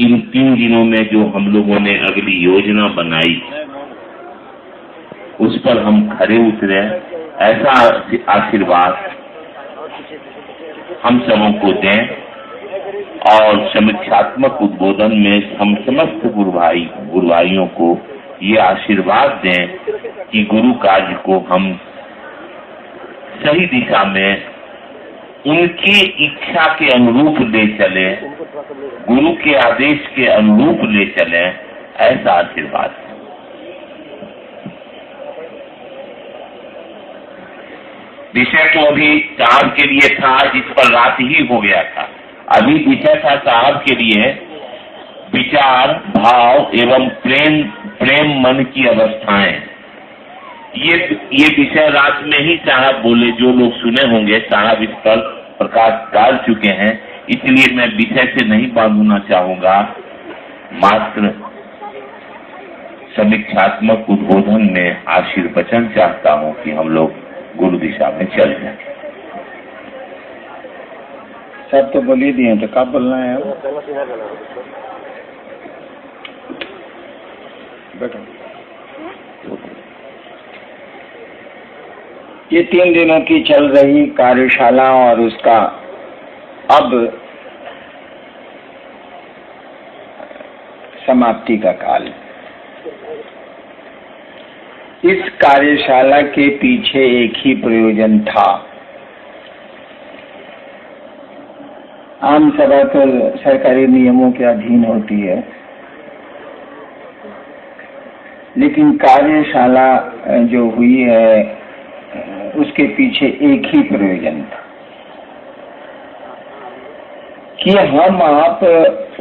इन 3 दिनों में जो हम लोगों ने अगली योजना बनाई उस पर हम खरे उतरे। ऐसा आशीर्वाद हम सबों को दें और समीक्षात्मक उद्बोधन में हम समस्त गुरु भाइयों को ये आशीर्वाद दें कि गुरु कार्य को हम सही दिशा में उनकी इच्छा के अनुरूप ले चले, गुरु के आदेश के अनुरूप ले चले, ऐसा आशीर्वाद। विषय तो अभी साहब के लिए था जिस पर रात ही हो गया था। अभी विषय था साहब के लिए विचार, भाव एवं प्रेम मन की अवस्थाएं। ये विषय रात में ही साहब बोले, जो लोग सुने होंगे साहब इस पर प्रकाश डाल चुके हैं, इसलिए मैं विषय से नहीं बांधना चाहूंगा, मात्र समीक्षात्मक उद्बोधन में आशीर्वचन चाहता हूं कि हम लोग गुरु दिशा में चल जाए। सब तो बोल ही दिए, तो कब बोलना है? ये 3 दिनों की चल रही कार्यशाला और उसका अब समाप्ति का काल। इस कार्यशाला के पीछे एक ही प्रयोजन था। आम सभा तो सरकारी नियमों के अधीन होती है, लेकिन कार्यशाला जो हुई है उसके पीछे एक ही प्रयोजन था कि हम आप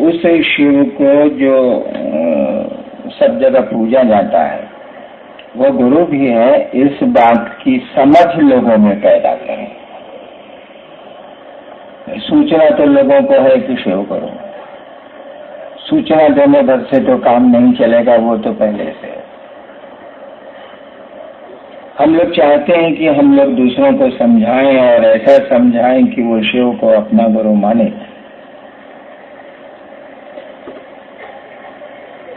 उस शिव को जो सब जगह पूजा जाता है, वो गुरु भी है, इस बात की समझ लोगों में पैदा करें। सूचना तो लोगों को है कि शिव करो, सूचना देने भर से तो काम नहीं चलेगा, वो तो पहले से है। हम लोग चाहते हैं कि हम लोग दूसरों को समझाएं और ऐसा समझाएं कि वो शिव को अपना गुरु माने।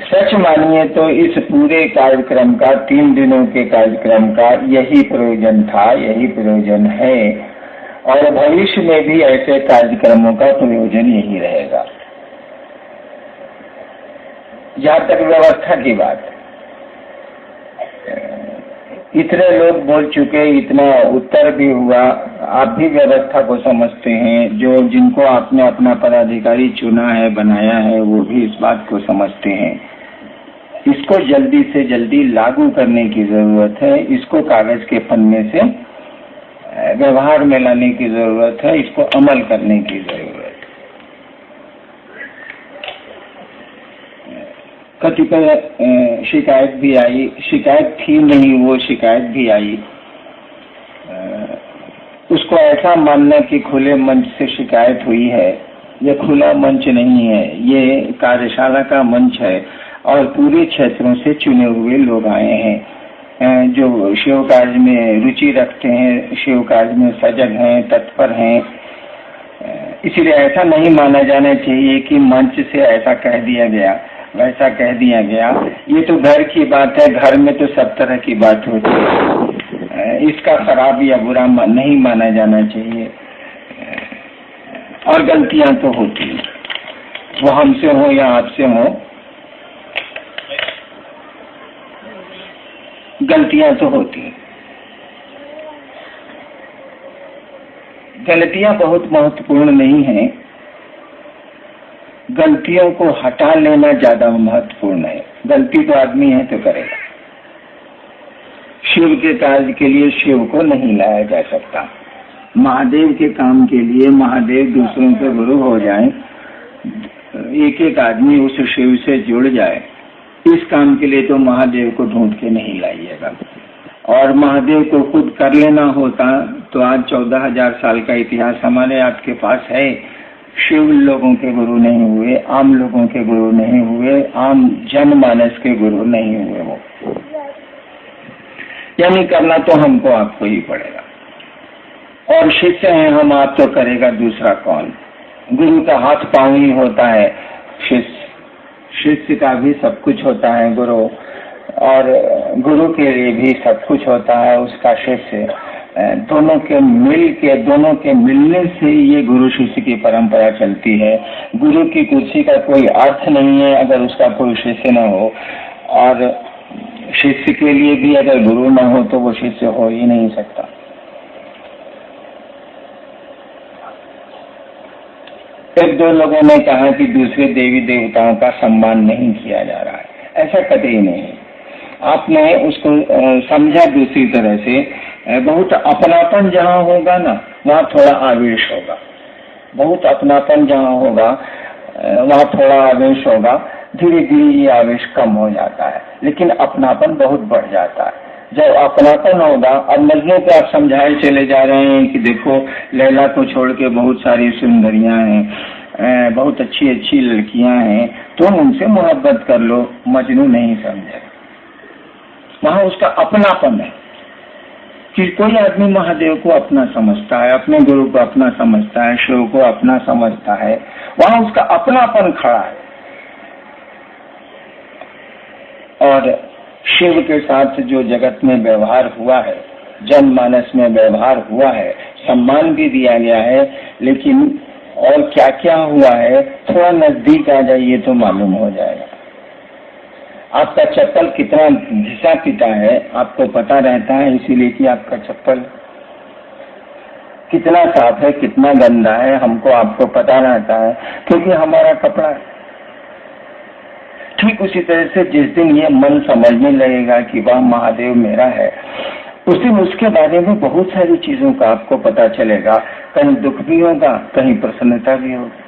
सच मानिए तो इस पूरे कार्यक्रम का, 3 दिनों के कार्यक्रम का यही प्रयोजन था, यही प्रयोजन है और भविष्य में भी ऐसे कार्यक्रमों का प्रयोजन यही रहेगा। जहाँ तक व्यवस्था की बात, इतने लोग बोल चुके, इतना उत्तर भी हुआ, आप भी व्यवस्था को समझते हैं, जो जिनको आपने अपना पदाधिकारी चुना है, बनाया है, वो भी इस बात को समझते हैं। इसको जल्दी से जल्दी लागू करने की जरूरत है, इसको कागज के पन्ने से व्यवहार में लाने की जरूरत है, इसको अमल करने की जरूरत है। कतिपय शिकायत भी आई, शिकायत थी नहीं, वो शिकायत भी आई। उसको ऐसा मानना कि खुले मंच से शिकायत हुई है, ये खुला मंच नहीं है, ये कार्यशाला का मंच है और पूरे क्षेत्रों से चुने हुए लोग आए हैं जो शिव कार्य में रुचि रखते हैं, शिव कार्य में सजग हैं, तत्पर हैं। इसलिए ऐसा नहीं माना जाना चाहिए कि मंच से ऐसा कह दिया गया, वैसा कह दिया गया। ये तो घर की बात है, घर में तो सब तरह की बात होती है, इसका खराब या बुरा नहीं माना जाना चाहिए। और गलतियां तो होती हैं, वो हमसे हो या आपसे हो, गलतियां तो होती हैं। गलतियां बहुत महत्वपूर्ण नहीं है, गलतियों को हटा लेना ज्यादा महत्वपूर्ण है। गलती तो आदमी है तो करेगा। शिव के कार्य के लिए शिव को नहीं लाया जा सकता। महादेव के काम के लिए महादेव दूसरों के गुरु हो जाएं, एक एक आदमी उस शिव से जुड़ जाए, इस काम के लिए तो महादेव को ढूंढ के नहीं लाइएगा। और महादेव को खुद कर लेना होता तो आज 14,000 साल का इतिहास हमारे आपके पास है। शिव लोगों के गुरु नहीं हुए, आम लोगों के गुरु नहीं हुए, आम जनमानस के गुरु नहीं हुए वो, यानी करना तो हमको आपको ही पड़ेगा। और शिष्य हैं हम, आप तो करेगा दूसरा कौन? गुरु का हाथ पांव ही होता है शिष्य, शिष्य का भी सब कुछ होता है गुरु, और गुरु के लिए भी सब कुछ होता है उसका शिष्य। दोनों के मिलने से ये गुरु शिष्य की परंपरा चलती है। गुरु की कुर्सी का कोई अर्थ नहीं है अगर उसका कोई शिष्य न हो, और शिष्य के लिए भी अगर गुरु न हो तो वो शिष्य हो ही नहीं सकता। एक दो लोगों ने कहा कि दूसरे देवी देवताओं का सम्मान नहीं किया जा रहा है। ऐसा कतई नहीं। आपने उसको समझा दूसरी तरह से। बहुत अपनापन जहाँ होगा ना वहाँ थोड़ा आवेश होगा। बहुत अपनापन जहाँ होगा वहाँ थोड़ा आवेश होगा। धीरे धीरे ये आवेश कम हो जाता है, लेकिन अपनापन बहुत बढ़ जाता है। जब अपनापन होगा, अब मजनू को आप समझाए चले जा रहे हैं कि देखो लैला को छोड़ के बहुत सारी सुंदरियां हैं, बहुत अच्छी अच्छी लड़कियां हैं, तुम उनसे मोहब्बत कर लो। मजनू नहीं समझेगा। वहां उसका अपनापन है कि कोई आदमी महादेव को अपना समझता है, अपने गुरु को अपना समझता है, शिव को अपना समझता है। वहां उसका अपनापन खड़ा है। और शिव के साथ जो जगत में व्यवहार हुआ है, जनमानस में व्यवहार हुआ है, सम्मान भी दिया गया है, लेकिन और क्या क्या हुआ है थोड़ा नजदीक आ जाइए तो मालूम हो जाएगा। आपका चप्पल कितना घिसा पिटा है आपको पता रहता है, इसीलिए कि आपका चप्पल कितना साफ है कितना गंदा है हमको आपको पता रहता है, क्योंकि हमारा कपड़ा है। ठीक उसी तरह से जिस दिन ये मन समझने लगेगा कि वह महादेव मेरा है, उस दिन उसके बारे में बहुत सारी चीजों का आपको पता चलेगा। कहीं दुख भी होगा, कहीं प्रसन्नता भी होगी।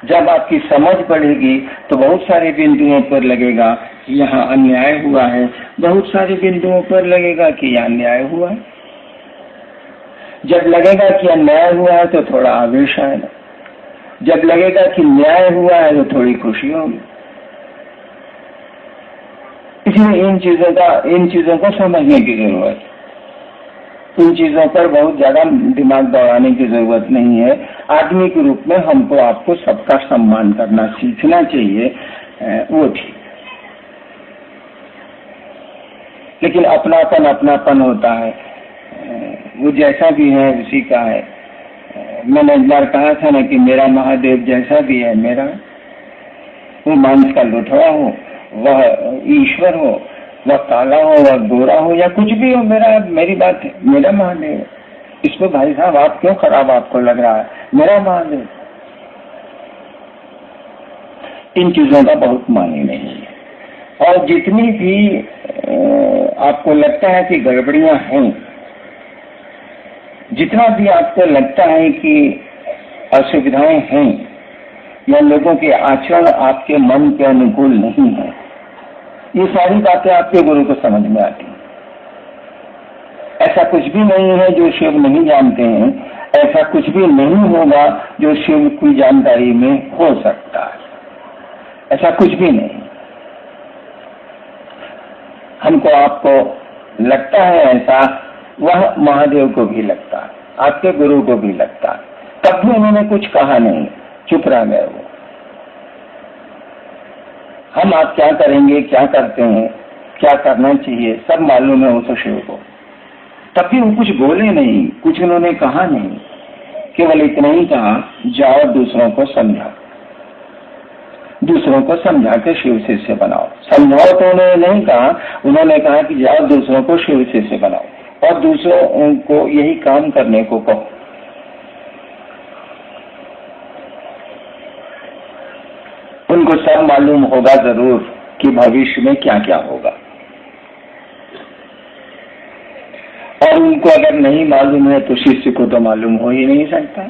जब आपकी समझ बढ़ेगी तो बहुत सारे बिंदुओं पर लगेगा कि यहाँ अन्याय हुआ है, बहुत सारे बिंदुओं पर लगेगा कि यहाँ न्याय हुआ है। जब लगेगा कि अन्याय हुआ है तो थोड़ा आवेश आएगा, जब लगेगा कि न्याय हुआ है तो थोड़ी खुशी होगी। इसलिए इन चीजों को समझने की जरूरत है। इन चीजों पर बहुत ज्यादा दिमाग दौड़ाने की जरूरत नहीं है। आदमी के रूप में हमको आपको सबका सम्मान करना सीखना चाहिए, वो ठीक। लेकिन अपनापन होता है, वो जैसा भी है उसी का है। मैंने एक बार कहा था ना कि मेरा महादेव जैसा भी है मेरा, वो मांस का लुथड़ा हो, वह ईश्वर हो, वह काला हो, वह गोरा हो, या कुछ भी हो, मेरी बात है, मेरा महादेव। इसमें भाई साहब आप क्यों खराब आपको लग रहा है? मेरा महादेव। इन चीजों का बहुत मानी नहीं है। और जितनी भी आपको लगता है कि गड़बड़ियां हैं, जितना भी आपको लगता है कि असुविधाएं हैं या लोगों के आचरण आपके मन के अनुकूल नहीं है, ये सारी बातें आपके गुरु को समझ में आती हैं। ऐसा कुछ भी नहीं है जो शिव नहीं जानते हैं, ऐसा कुछ भी नहीं होगा जो शिव की जानकारी में हो सकता है, ऐसा कुछ भी नहीं। हमको आपको लगता है ऐसा, वह महादेव को भी लगता है, आपके गुरु को भी लगता है। तब भी उन्होंने कुछ कहा नहीं, चुप रह गए वो। हम आप क्या करेंगे, क्या करते हैं, क्या करना चाहिए, सब मालूम है वो तो शिव को। तब भी वो कुछ बोले नहीं, कुछ उन्होंने कहा नहीं, केवल इतना ही कहा, जाओ दूसरों को समझाओ, दूसरों को समझा के शिव शिष्य बनाओ। समझाओ तो उन्होंने नहीं कहा, उन्होंने कहा कि जाओ दूसरों को शिव शिष्य बनाओ और दूसरों को यही काम करने को कहो। उनको सब मालूम होगा जरूर कि भविष्य में क्या क्या होगा, और उनको अगर नहीं मालूम है तो शिष्य को तो मालूम हो ही नहीं सकता।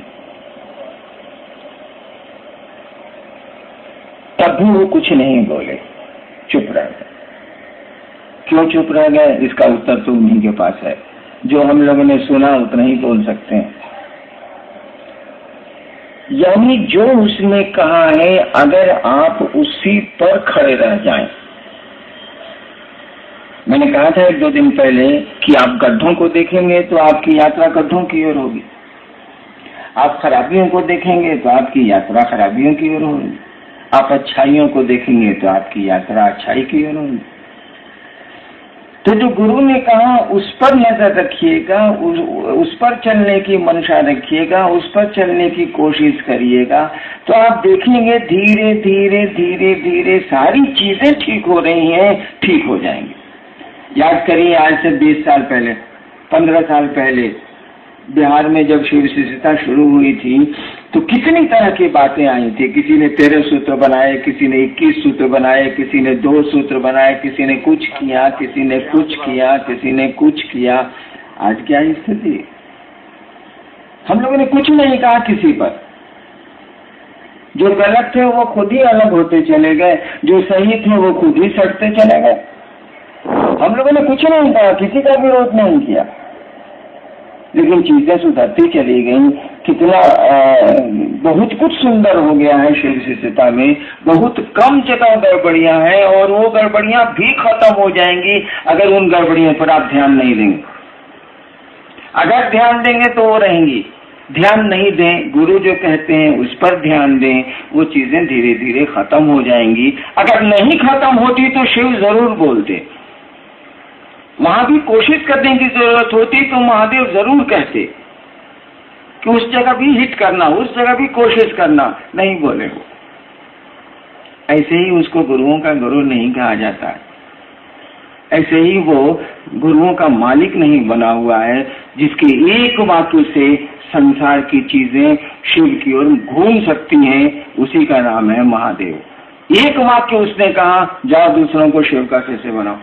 तब भी वो कुछ नहीं बोले, चुप रह गए। क्यों चुप रह गए, इसका उत्तर तो उन्हीं के पास है। जो हम लोगों ने सुना उतना ही बोल सकते हैं। यानी जो उसने कहा है, अगर आप उसी पर खड़े रह जाएं। मैंने कहा था एक दो दिन पहले कि आप गड्ढों को देखेंगे तो आपकी यात्रा गड्ढों की ओर होगी, आप खराबियों को देखेंगे तो आपकी यात्रा खराबियों की ओर होगी। आप अच्छाइयों को देखेंगे तो आपकी यात्रा अच्छाई की ओर होगी। तो जो गुरु ने कहा उस पर नजर रखिएगा, उस पर चलने की मंशा रखिएगा, उस पर चलने की कोशिश करिएगा, तो आप देखेंगे धीरे धीरे धीरे धीरे सारी चीजें ठीक हो रही हैं, ठीक हो जाएंगी। याद करिए आज से 20 साल पहले, 15 साल पहले बिहार में जब शिव शिष्यता शुरू हुई थी तो कितनी तरह की बातें आई थी। किसी ने 13 सूत्र बनाए, किसी ने 21 सूत्र बनाए, किसी ने 2 सूत्र बनाए, किसी ने कुछ किया, किसी ने कुछ किया, किसी ने कुछ किया। आज क्या स्थिति? हम लोगों ने कुछ नहीं कहा किसी पर। जो गलत थे वो खुद ही अलग होते चले गए, जो सही थे वो खुद ही सटते चले गए। हम लोगों ने कुछ नहीं कहा, किसी का विरोध नहीं किया, लेकिन चीजें सुधरती चली गई। कितना बहुत कुछ सुंदर हो गया है शिव शिष्यता में। बहुत कम जगह गड़बड़ियां हैं और वो गड़बड़ियां भी खत्म हो जाएंगी अगर उन गड़बड़ियों पर आप ध्यान नहीं देंगे। अगर ध्यान देंगे तो वो रहेंगी, ध्यान नहीं दें, गुरु जो कहते हैं उस पर ध्यान दें, वो चीजें धीरे धीरे खत्म हो जाएंगी। अगर नहीं खत्म होती तो शिव जरूर बोलते, वहां भी कोशिश करने की जरूरत होती तो महादेव जरूर कहते कि उस जगह भी हिट करना, उस जगह भी कोशिश करना। नहीं बोले वो। ऐसे ही उसको गुरुओं का गुरु नहीं कहा जाता है, ऐसे ही वो गुरुओं का मालिक नहीं बना हुआ है जिसके एक वाक्य से संसार की चीजें शिव की ओर घूम सकती हैं, उसी का नाम है महादेव। एक वाक्य उसने कहा, जाओ दूसरों को शिव का शिष्य बनाओ।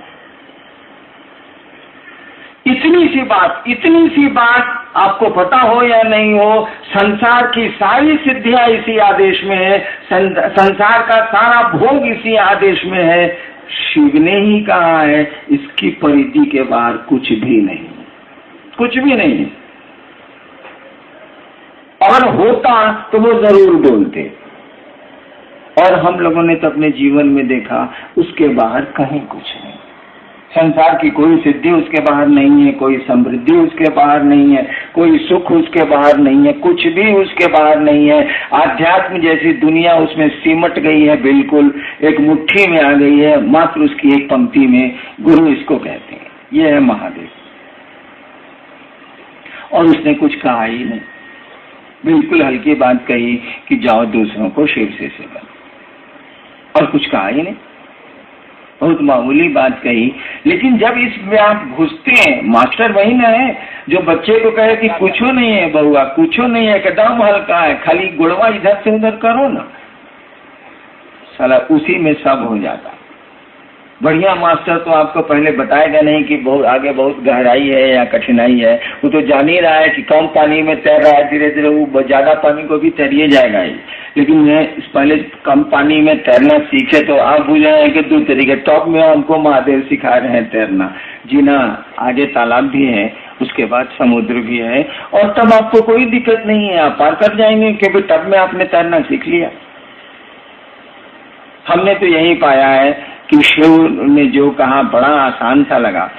इतनी सी बात आपको पता हो या नहीं हो, संसार की सारी सिद्धियां इसी आदेश में है, संसार का सारा भोग इसी आदेश में है। शिव ने ही कहा है, इसकी परिधि के बाहर कुछ भी नहीं, कुछ भी नहीं। और होता तो वो जरूर बोलते, और हम लोगों ने तो अपने जीवन में देखा उसके बाहर कहीं कुछ नहीं। संसार की कोई सिद्धि उसके बाहर नहीं है, कोई समृद्धि उसके बाहर नहीं है, कोई सुख उसके बाहर नहीं है, कुछ भी उसके बाहर नहीं है। आध्यात्म जैसी दुनिया उसमें सिमट गई है, बिल्कुल एक मुट्ठी में आ गई है, मात्र उसकी एक पंक्ति में। गुरु इसको कहते हैं, ये है महादेव। और उसने कुछ कहा ही नहीं, बिल्कुल हल्की बात कही कि जाओ दूसरों को शिव से सेवा, और कुछ कहा ही नहीं, बहुत मामूली बात कही। लेकिन जब इसमें आप घुसते हैं, मास्टर वही ना है जो बच्चे को कहे कि कुछ नहीं है बहुआ, कुछ नहीं है, एकदम हल्का है, खाली गुड़वा इधर से उधर करो ना, साला उसी में सब हो जाता। बढ़िया मास्टर तो आपको पहले बताएगा नहीं कि बहुत आगे बहुत गहराई है या कठिनाई है, वो तो जान ही रहा है कि कम पानी में तैर रहा है, धीरे धीरे वो ज्यादा पानी को भी तैरिए जाएगा ही। लेकिन मैं पहले कम पानी में तैरना सीखे तो आप बुझे हैं कि 2 तरीके। टॉप में हमको महादेव सिखा रहे हैं तैरना, जीना, आगे तालाब भी है, उसके बाद समुद्र भी है, और तब आपको कोई दिक्कत नहीं है, आप पार कर जाएंगे क्योंकि तब में आपने तैरना सीख लिया। हमने तो यही पाया है कि शिव ने जो कहा बड़ा आसान सा लगा,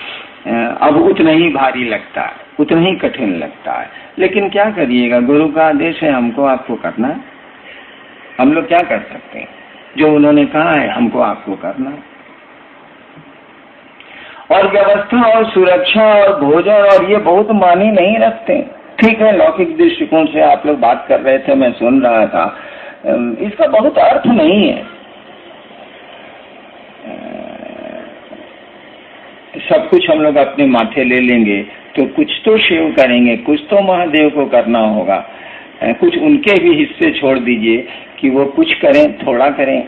अब उतना ही भारी लगता है, उतना ही कठिन लगता है। लेकिन क्या करिएगा, गुरु का आदेश है, हमको आपको करना है। हम लोग क्या कर सकते हैं? जो उन्होंने कहा है हमको आपको करना है। और व्यवस्था और सुरक्षा और भोजन और ये बहुत मानी नहीं रखते। ठीक है, लौकिक दृष्टिकोण से आप लोग बात कर रहे थे, मैं सुन रहा था, इसका बहुत अर्थ नहीं है। सब कुछ हम लोग अपने माथे ले लेंगे तो कुछ तो शिव करेंगे, कुछ तो महादेव को करना होगा, कुछ उनके भी हिस्से छोड़ दीजिए कि वो कुछ करें, थोड़ा करें।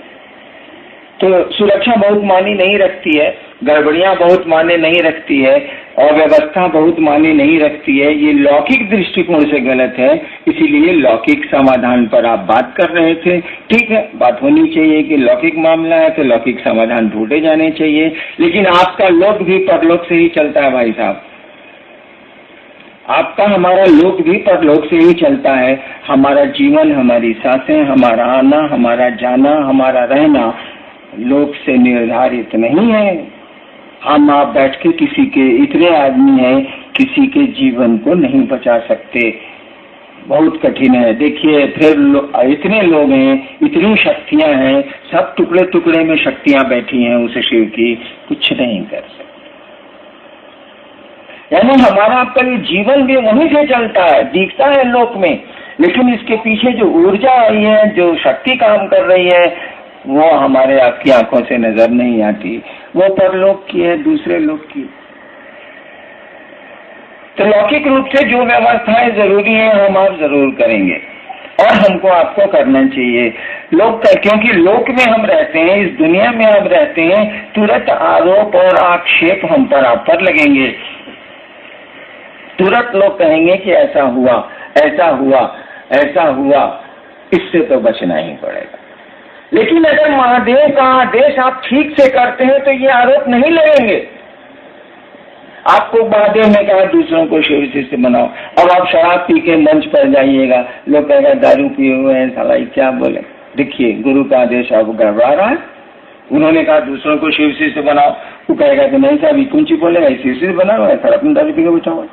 तो सुरक्षा बहुत मानी नहीं रखती है, गड़बड़ियां बहुत माने नहीं रखती है, और व्यवस्था बहुत माने नहीं रखती है। ये लौकिक दृष्टिकोण से गलत है, इसीलिए लौकिक समाधान पर आप बात कर रहे थे। ठीक है, बात होनी चाहिए कि लौकिक मामला है तो लौकिक समाधान ढूंढे जाने चाहिए, लेकिन आपका लोक भी परलोक से ही चलता है भाई साहब। आपका हमारा लोक भी परलोक से ही चलता है। हमारा जीवन, हमारी सांसें, हमारा आना, हमारा जाना, हमारा रहना लोक से निर्धारित नहीं है। हम आप बैठ के किसी के, इतने आदमी हैं, किसी के जीवन को नहीं बचा सकते। बहुत कठिन है। देखिए फिर इतने लोग हैं, इतनी शक्तियां हैं, सब टुकड़े टुकड़े में शक्तियां बैठी हैं उस शिव की, कुछ नहीं कर सकते। यानी हमारा आपका ये जीवन भी वहीं से चलता है, दिखता है लोक में, लेकिन इसके पीछे जो ऊर्जा आई है, जो शक्ति काम कर रही है, वो हमारे आपकी आंखों से नजर नहीं आती। वो परलोक की है, दूसरे लोक की। तो लौकिक रूप से जो व्यवस्थाएं जरूरी है हम आप जरूर करेंगे और हमको आपको करना चाहिए। क्योंकि लोक में हम रहते हैं, इस दुनिया में हम रहते हैं, तुरंत आरोप और आक्षेप हम पर आप पर लगेंगे। तुरंत लोग कहेंगे कि ऐसा हुआ, ऐसा हुआ, ऐसा हुआ। इससे तो बचना ही पड़ेगा। लेकिन अगर महादेव का आदेश आप ठीक से करते हैं तो ये आरोप नहीं लगेंगे। आपको महादेव ने कहा दूसरों को शिव शिष्य बनाओ, अब आप शराब पी के मंच पर जाइएगा, लोग कहेगा दारू पिए हुए हैं, साला क्या बोले। देखिए गुरु का आदेश आपको गड़बड़ा रहा है। उन्होंने कहा दूसरों को शिव शिष्य बनाओ, वो कहेगा कि नहीं साहब कौन सी बोलेगा, शिव शिष्य बनाओ, ऐसा अपने दारू पी के बैठाओ।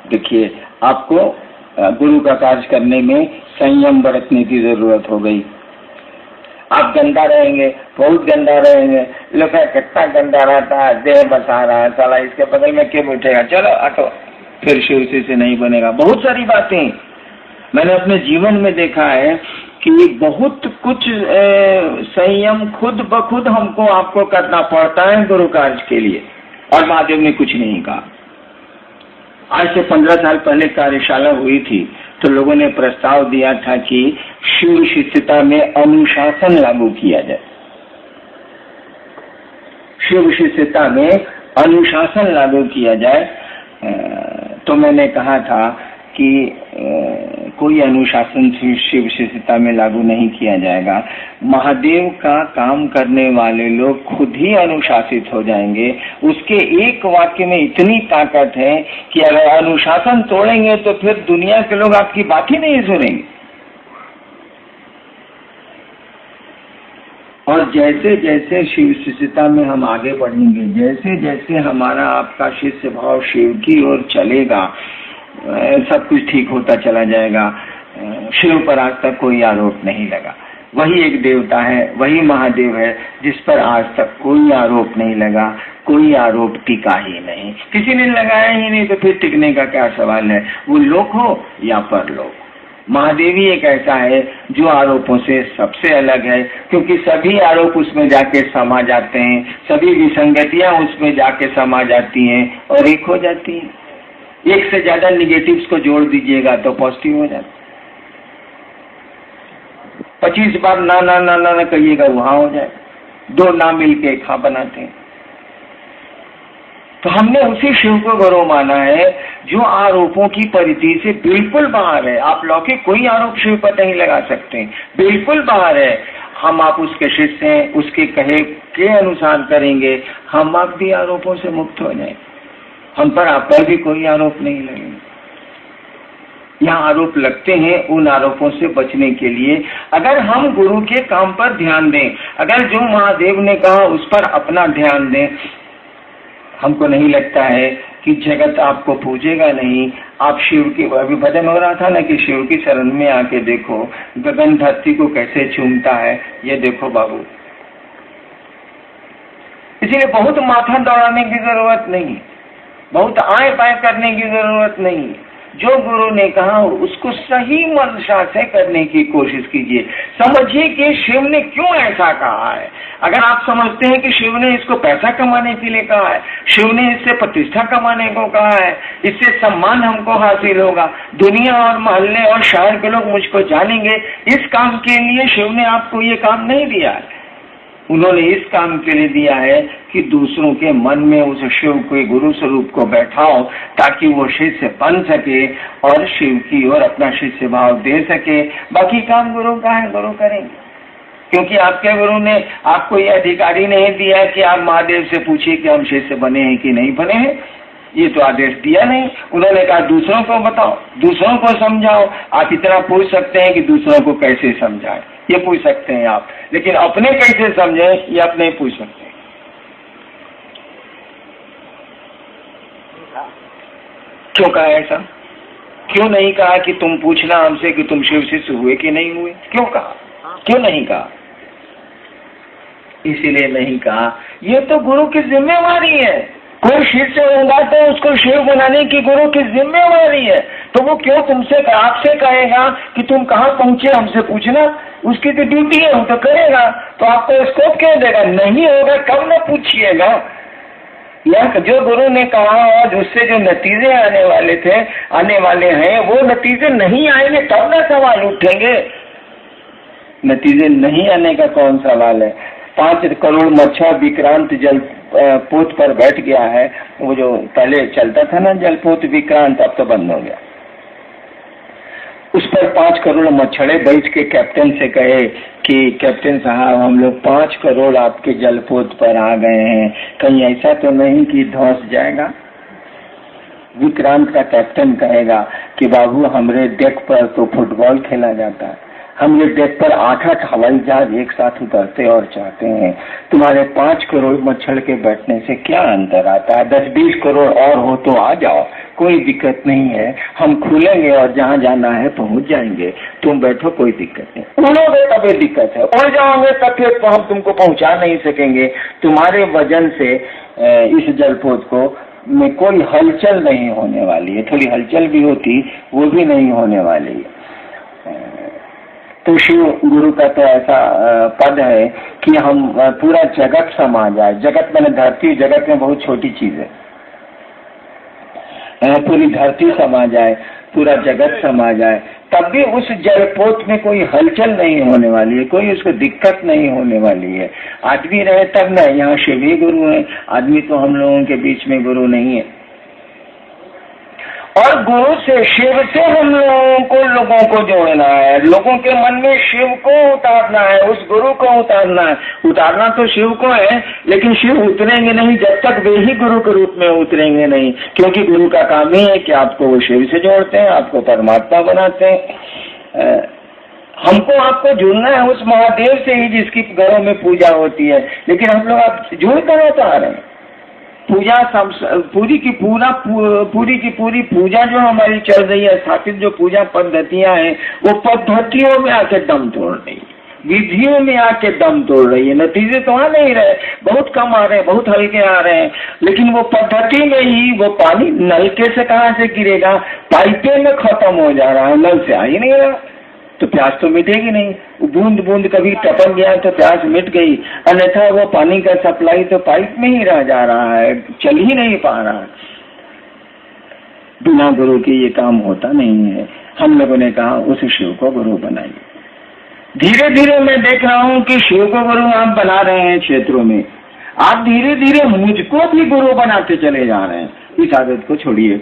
देखिए आपको गुरु का कार्य करने में संयम बरतने की जरूरत हो गई। आप गंदा रहेंगे, बहुत गंदा रहेंगे, लोग कितना गंदा रहता है, देह बसा रहा है, साला इसके बगल में क्यों बैठेगा, चलो हटो, फिर शिव से नहीं बनेगा। बहुत सारी बातें मैंने अपने जीवन में देखा है कि बहुत कुछ संयम खुद ब खुद हमको आपको करना पड़ता है गुरु कार्य के लिए। और महादेव ने कुछ नहीं कहा। आज से 15 साल पहले कार्यशाला हुई थी तो लोगों ने प्रस्ताव दिया था कि शिव शिष्यता में अनुशासन लागू किया जाए। शिव शिष्यता में अनुशासन लागू किया जाए। तो मैंने कहा था कि कोई अनुशासन शिव शिष्यता में लागू नहीं किया जाएगा। महादेव का काम करने वाले लोग खुद ही अनुशासित हो जाएंगे। उसके एक वाक्य में इतनी ताकत है कि अगर अनुशासन तोड़ेंगे तो फिर दुनिया के लोग आपकी बात ही नहीं सुनेंगे। और जैसे जैसे शिव शिष्यता में हम आगे बढ़ेंगे, जैसे जैसे हमारा आपका शिष्य भाव शिव की ओर चलेगा, सब कुछ ठीक होता चला जाएगा। शिव पर आज तक कोई आरोप नहीं लगा। वही एक देवता है, वही महादेव है जिस पर आज तक कोई आरोप नहीं लगा, कोई आरोप टिका ही नहीं। किसी ने लगाया ही नहीं तो फिर टिकने का क्या सवाल है, वो लोक हो या परलोक। महादेव ही एक ऐसा है जो आरोपों से सबसे अलग है, क्योंकि सभी आरोप उसमें जाके समा जाते हैं, सभी विसंगतियां उसमें जाके समा जाती हैं और एक हो जाती है। एक से ज्यादा निगेटिव्स को जोड़ दीजिएगा तो पॉजिटिव हो जाता है। 25 बार ना ना ना ना कहिएगा वहां हो जाए। दो ना मिलके एक हाँ बनाते हैं। तो हमने उसी शिव को गुरु माना है जो आरोपों की परिधि से बिल्कुल बाहर है। आप लौकिक कोई आरोप शिव पर नहीं लगा सकते, बिल्कुल बाहर है। हम आप उसके शिष्य हैं, उसके कहे के अनुसार करेंगे, हम आप भी आरोपों से मुक्त हो जाए। हम पर आप पर भी कोई आरोप नहीं लगेगा। यहाँ आरोप लगते हैं उन आरोपों से बचने के लिए। अगर हम गुरु के काम पर ध्यान दें, अगर जो महादेव ने कहा उस पर अपना ध्यान दें, हमको नहीं लगता है कि जगत आपको पूजेगा नहीं। आप शिव की, अभी भजन हो रहा था ना कि शिव की शरण में आके देखो गगन धरती को कैसे चूमता है, ये देखो बाबू। इसलिए बहुत माथा दौड़ाने की जरूरत नहीं, बहुत आए पाए करने की जरूरत नहीं। जो गुरु ने कहा उसको सही मंशा से करने की कोशिश कीजिए। समझिए कि शिव ने क्यों ऐसा कहा है। अगर आप समझते हैं कि शिव ने इसको पैसा कमाने के लिए कहा है, शिव ने इससे प्रतिष्ठा कमाने को कहा है, इससे सम्मान हमको हासिल होगा, दुनिया और मोहल्ले और शहर के लोग मुझको जानेंगे, इस काम के लिए शिव ने आपको ये काम नहीं दिया है। उन्होंने इस काम के लिए दिया है कि दूसरों के मन में उस शिव के गुरु स्वरूप को बैठाओ ताकि वो शिष्य बन सके और शिव की ओर अपना शिष्य भाव दे सके। बाकी काम गुरु का है, गुरु करेंगे। क्योंकि आपके गुरु ने आपको ये अधिकारी नहीं दिया कि आप महादेव से पूछिए कि हम शिष्य बने हैं कि नहीं बने हैं, ये तो आदेश दिया नहीं। उन्होंने कहा दूसरों को बताओ, दूसरों को समझाओ। आप इतना पूछ सकते हैं कि दूसरों को कैसे समझाएं, ये पूछ सकते हैं आप, लेकिन अपने कैसे समझें ये आप नहीं पूछ सकते। क्यों कहा ऐसा? क्यों नहीं कहा कि तुम पूछना हमसे कि तुम शिव शिष्य हुए कि नहीं हुए? क्यों कहा? क्यों नहीं कहा? इसीलिए नहीं कहा, ये तो गुरु की जिम्मेवारी है। कोई शिष्य होगा तो उसको शिव बनाने की गुरु की जिम्मेवारी है। तो वो क्यों तुमसे आपसे कहेगा कि तुम कहाँ पहुंचे हमसे पूछना? उसकी तो ड्यूटी है, वो तो करेगा। तो आपको स्कोप क्यों देगा? नहीं होगा कब न पूछिएगा। यह जो गुरु ने कहा और उससे जो नतीजे आने वाले थे, आने वाले हैं, वो नतीजे नहीं आएंगे तब ना सवाल उठेंगे। नतीजे नहीं आने का कौन सवाल है? 5 करोड़ मच्छर विक्रांत जलपोत पर बैठ गया है। वो जो पहले चलता था ना जलपोत विक्रांत, अब तो बंद हो गया। उस पर 5 करोड़ मच्छरे बैठ के कैप्टन से कहे कि कैप्टन साहब, हम लोग 5 करोड़ आपके जलपोत पर आ गए हैं, कहीं ऐसा तो नहीं कि धंस जाएगा? विक्रांत का कैप्टन कहेगा कि बाबू, हमरे डेक पर तो फुटबॉल खेला जाता है, हम ये डेक पर 8-8 हवाई जहाज एक साथ उतरते और चाहते हैं। तुम्हारे 5 करोड़ मच्छर के बैठने से क्या अंतर आता है? 10-20 करोड़ और हो तो आ जाओ, कोई दिक्कत नहीं है। हम खुलेंगे और जहाँ जाना है पहुँच जाएंगे। तुम बैठो, कोई दिक्कत नहीं। उड़ोगे तभी दिक्कत है, उड़ जाओगे तब फिर तो हम तुमको पहुँचा नहीं सकेंगे। तुम्हारे वजन से इस जलपोत को में कोई हलचल नहीं होने वाली है। थोड़ी हलचल भी होती, वो भी नहीं होने वाली है। तो शिव गुरु का तो ऐसा पद है कि हम पूरा जगत समा जाए। जगत मैंने धरती, जगत में बहुत छोटी चीज है। पूरी धरती समा जाए, पूरा जगत समा जाए, तब भी उस जलपोत में कोई हलचल नहीं होने वाली है, कोई उसको दिक्कत नहीं होने वाली है। आदमी रहे तब ना, यहाँ शिव ही गुरु है, आदमी तो हम लोगों के बीच में गुरु नहीं है। और गुरु से, शिव से हम लोगों को जोड़ना है, लोगों के मन में शिव को उतारना है, उस गुरु को उतारना है। उतारना तो शिव को है, लेकिन शिव उतरेंगे नहीं जब तक वे ही गुरु के रूप में उतरेंगे नहीं, क्योंकि गुरु का काम ही है कि आपको वो शिव से जोड़ते हैं, आपको परमात्मा बनाते हैं। हमको आपको जुड़ना है उस महादेव से ही जिसकी घरों में पूजा होती है, लेकिन हम लोग आप जुड़ कर उतार रहे हैं। पूजा पूरी की पूरी पूजा जो हमारी चल रही है, स्थापित जो पूजा पद्धतियां हैं, वो पद्धतियों में आके दम तोड़ रही है, विधियों में आके दम तोड़ रही है। नतीजे तो आ नहीं रहे, बहुत कम आ रहे हैं, बहुत हल्के आ रहे हैं, लेकिन वो पद्धति में ही वो पानी नलके से कहाँ से गिरेगा? पाइपे में खत्म हो जा रहा है, नल से आ ही नहीं रहा, तो प्यास तो मिटेगी नहीं। बूंद बूंद कभी टपक गया तो प्यास मिट गई, अन्यथा वो पानी का सप्लाई तो पाइप में ही रह जा रहा है, चल ही नहीं पा रहा है। बिना गुरु के ये काम होता नहीं है। हम लोगों ने कहा उस शिव को गुरु बनाइए। धीरे धीरे मैं देख रहा हूँ कि शिव को गुरु आप बना रहे हैं क्षेत्रों में, आप धीरे धीरे मुझको भी गुरु बनाते चले जा रहे हैं। इस आदत को छोड़िए।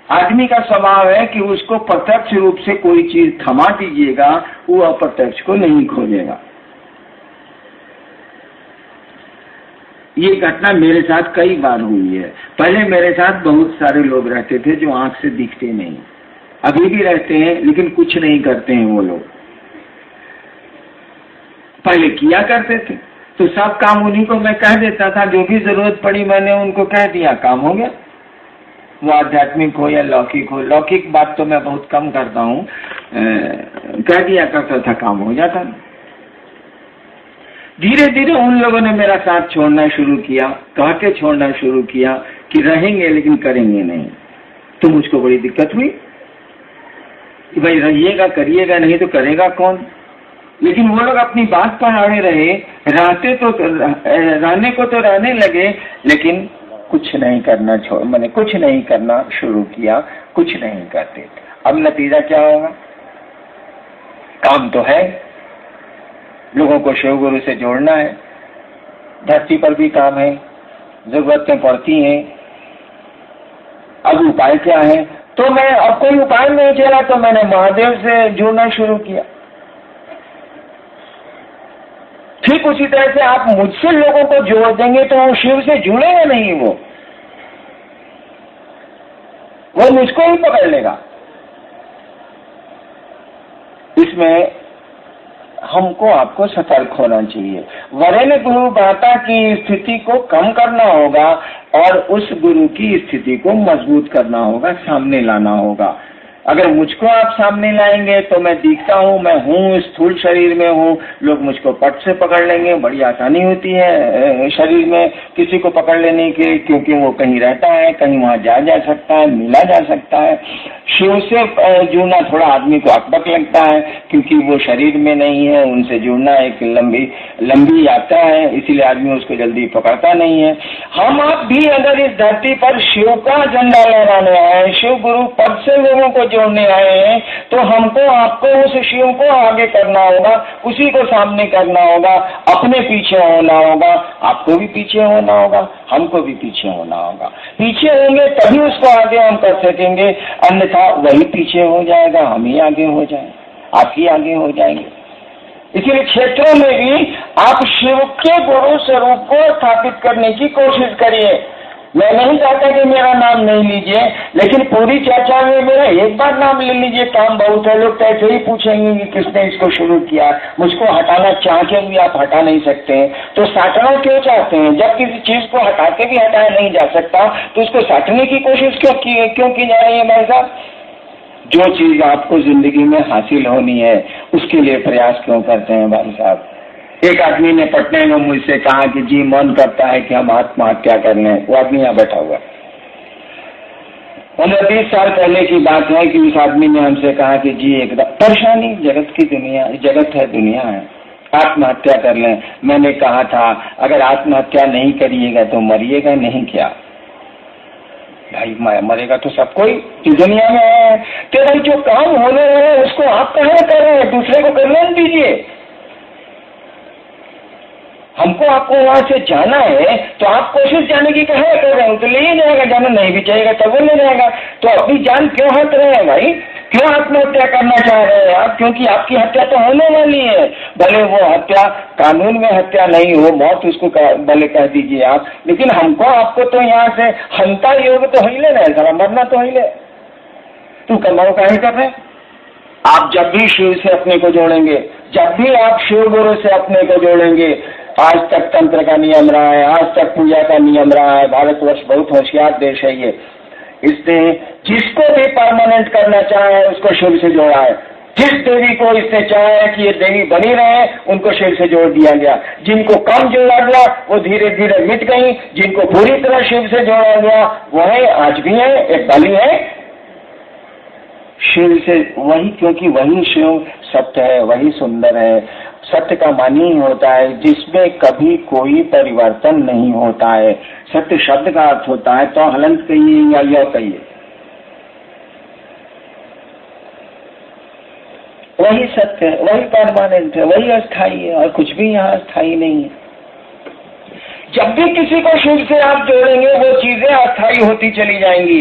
आदमी का स्वभाव है कि उसको प्रत्यक्ष रूप से कोई चीज थमा दीजिएगा, वो अप्रत्यक्ष को नहीं खोजेगा। ये घटना मेरे साथ कई बार हुई है। पहले मेरे साथ बहुत सारे लोग रहते थे जो आंख से दिखते नहीं, अभी भी रहते हैं, लेकिन कुछ नहीं करते हैं वो लोग। पहले किया करते थे, तो सब काम उन्हीं को मैं कह देता था, जो भी जरूरत पड़ी मैंने उनको कह दिया, काम हो गया। वो आध्यात्मिक हो या लौकिक हो, लौकिक बात तो मैं बहुत कम करता हूँ, कह दिया करता था, काम हो जाता। धीरे धीरे उन लोगों ने मेरा साथ छोड़ना शुरू किया, कह के छोड़ना शुरू किया कि रहेंगे लेकिन करेंगे नहीं। तो मुझको बड़ी दिक्कत हुई कि भाई रहिएगा करिएगा, नहीं तो करेगा कौन? लेकिन वो लोग अपनी बात पर अड़े रहे, रहते तो रहने को तो रहने लगे, लेकिन कुछ नहीं करना मैंने कुछ नहीं करना शुरू किया, कुछ नहीं करते। अब नतीजा क्या होगा? काम तो है, लोगों को शिव गुरु से जोड़ना है, धरती पर भी काम है, जरूरतें पड़ती हैं। अब उपाय क्या है? तो मैं अब कोई उपाय नहीं चला, तो मैंने महादेव से जुड़ना शुरू किया। ठीक उसी तरह से आप मुझसे लोगों को जोड़ देंगे तो वो शिव से जुड़ेंगे नहीं, वो मुझको ही पकड़ लेगा। इसमें हमको आपको सतर्क होना चाहिए। वरेण्य गुरु भ्राता की स्थिति को कम करना होगा और उस गुरु की स्थिति को मजबूत करना होगा, सामने लाना होगा। अगर मुझको आप सामने लाएंगे तो मैं दिखता हूँ, मैं हूँ, स्थूल शरीर में हूँ, लोग मुझको पट से पकड़ लेंगे, बड़ी आसानी होती है शरीर में किसी को पकड़ लेने की, क्योंकि वो कहीं रहता है, कहीं वहां जा सकता है, मिला जा सकता है। शिव से जुड़ना थोड़ा आदमी को अकबक लगता है, क्योंकि वो शरीर में नहीं है, उनसे जुड़ना एक लंबी यात्रा है, इसीलिए आदमी उसको जल्दी पकड़ता नहीं है। हम आप भी अगर इस धरती पर शिव का झंडा लहराने आए, शिव गुरु पद से लोगों को जोड़ने आए हैं, तो हमको आपको उस शिव को आगे करना होगा, उसी को सामने करना होगा, अपने पीछे होना होगा, आपको भी पीछे होना होगा, हमको भी पीछे होना होगा। पीछे होंगे तभी उसको आगे हम कर सकेंगे, अन्यथा वही पीछे हो जाएगा, हम ही आगे हो जाएंगे, आप ही आगे हो जाएंगे। इसीलिए क्षेत्रों में भी आप शिव के गुरु स्वरूप को स्थापित करने की कोशिश करिए। मैं नहीं चाहता कि मेरा नाम नहीं लीजिए, लेकिन पूरी चर्चा में मेरा एक बार नाम ले लीजिए, काम बहुत है। लोग तो ऐसे ही पूछेंगे कि किसने इसको शुरू किया, मुझको हटाना चाह के भी आप हटा नहीं सकते हैं, तो साटना क्यों चाहते हैं? जब किसी चीज को हटा के भी हटाया नहीं जा सकता तो उसको साटने की कोशिश क्यों की जा रही है भाई साहब? जो चीज आपको जिंदगी में हासिल होनी है उसके लिए प्रयास क्यों करते हैं भाई साहब? एक आदमी ने पटने में मुझसे कहा कि जी मन करता है कि हम आत्महत्या कर लें। वो आदमी यहाँ बैठा हुआ, 15-20 साल पहले की बात है कि उस आदमी ने हमसे कहा कि जी एकदम परेशानी, जगत की दुनिया, जगत है, दुनिया है, आत्महत्या कर लें। मैंने कहा था अगर आत्महत्या नहीं करिएगा तो मरिएगा नहीं क्या? भाई मरेगा तो सब कोई इस दुनिया में है। तो भाई जो काम होने वाले उसको आप कहाँ कर रहे हैं? दूसरे को करने दीजिए। हमको आपको वहां से जाना है तो आप कोशिश जाने की कहाँ कर रहे हैं? तो ले ही जाएगा, जाना नहीं भी चाहिए तब वो ले जाएगा। तो अपनी जान क्यों हट रहे हैं भाई? क्यों आत्महत्या करना चाह रहे हैं आप? क्योंकि आपकी हत्या तो होने वाली है, भले वो हत्या कानून में हत्या नहीं हो, मौत उसको भले कह दीजिए आप, लेकिन हमको आपको तो यहाँ से हंता योग तो ही ले रहे हैं, मरना तो ही ले। तू कमाओ काहे कर रहे? आप जब भी शिव से अपने को जोड़ेंगे, जब भी आप शिव गुरु से अपने को जोड़ेंगे, आज तक तंत्र का नियम रहा है, आज तक पूजा का नियम रहा है। भारतवर्ष बहुत होशियार देश है ये, इसने जिसको भी परमानेंट करना चाहे उसको शिव से जोड़ा है। जिस देवी को इसने चाहा कि ये देवी बनी रहे उनको शिव से जोड़ दिया गया। जिनको कम जोड़ा गया वो धीरे धीरे मिट गई, जिनको पूरी तरह शिव से जोड़ा गया वो है, आज भी है, एक बलि है शिव से वही, क्योंकि वही शिव सत्य है, वही सुंदर है। सत्य का मानी होता है जिसमें कभी कोई परिवर्तन नहीं होता है। सत्य शब्द का अर्थ होता है तो हलंत कहिए या यह कहिए, वही सत्य है, वही परमानेंट है, वही अस्थाई है, और कुछ भी यहाँ अस्थाई नहीं है। जब भी किसी को शिव से आप जोड़ेंगे वो चीजें अस्थाई होती चली जाएंगी।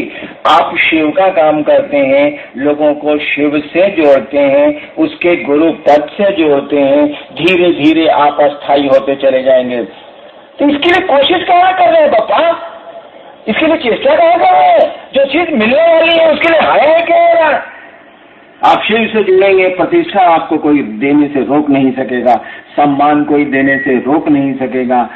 आप शिव का काम करते हैं, लोगों को शिव से जोड़ते हैं, उसके गुरु पद से जोड़ते हैं, धीरे धीरे आप अस्थाई होते चले जाएंगे। तो इसके लिए कोशिश कहाँ कर रहे हैं बापा? इसके लिए चेष्टा कहाँ कर रहे हैं? जो चीज मिलने वाली है उसके लिए हाया है क्या हो रहा है? आप शिव से जुड़ेंगे, प्रतिष्ठा आपको कोई देने से रोक नहीं सकेगा, सम्मान कोई देने से रोक नहीं सकेगा।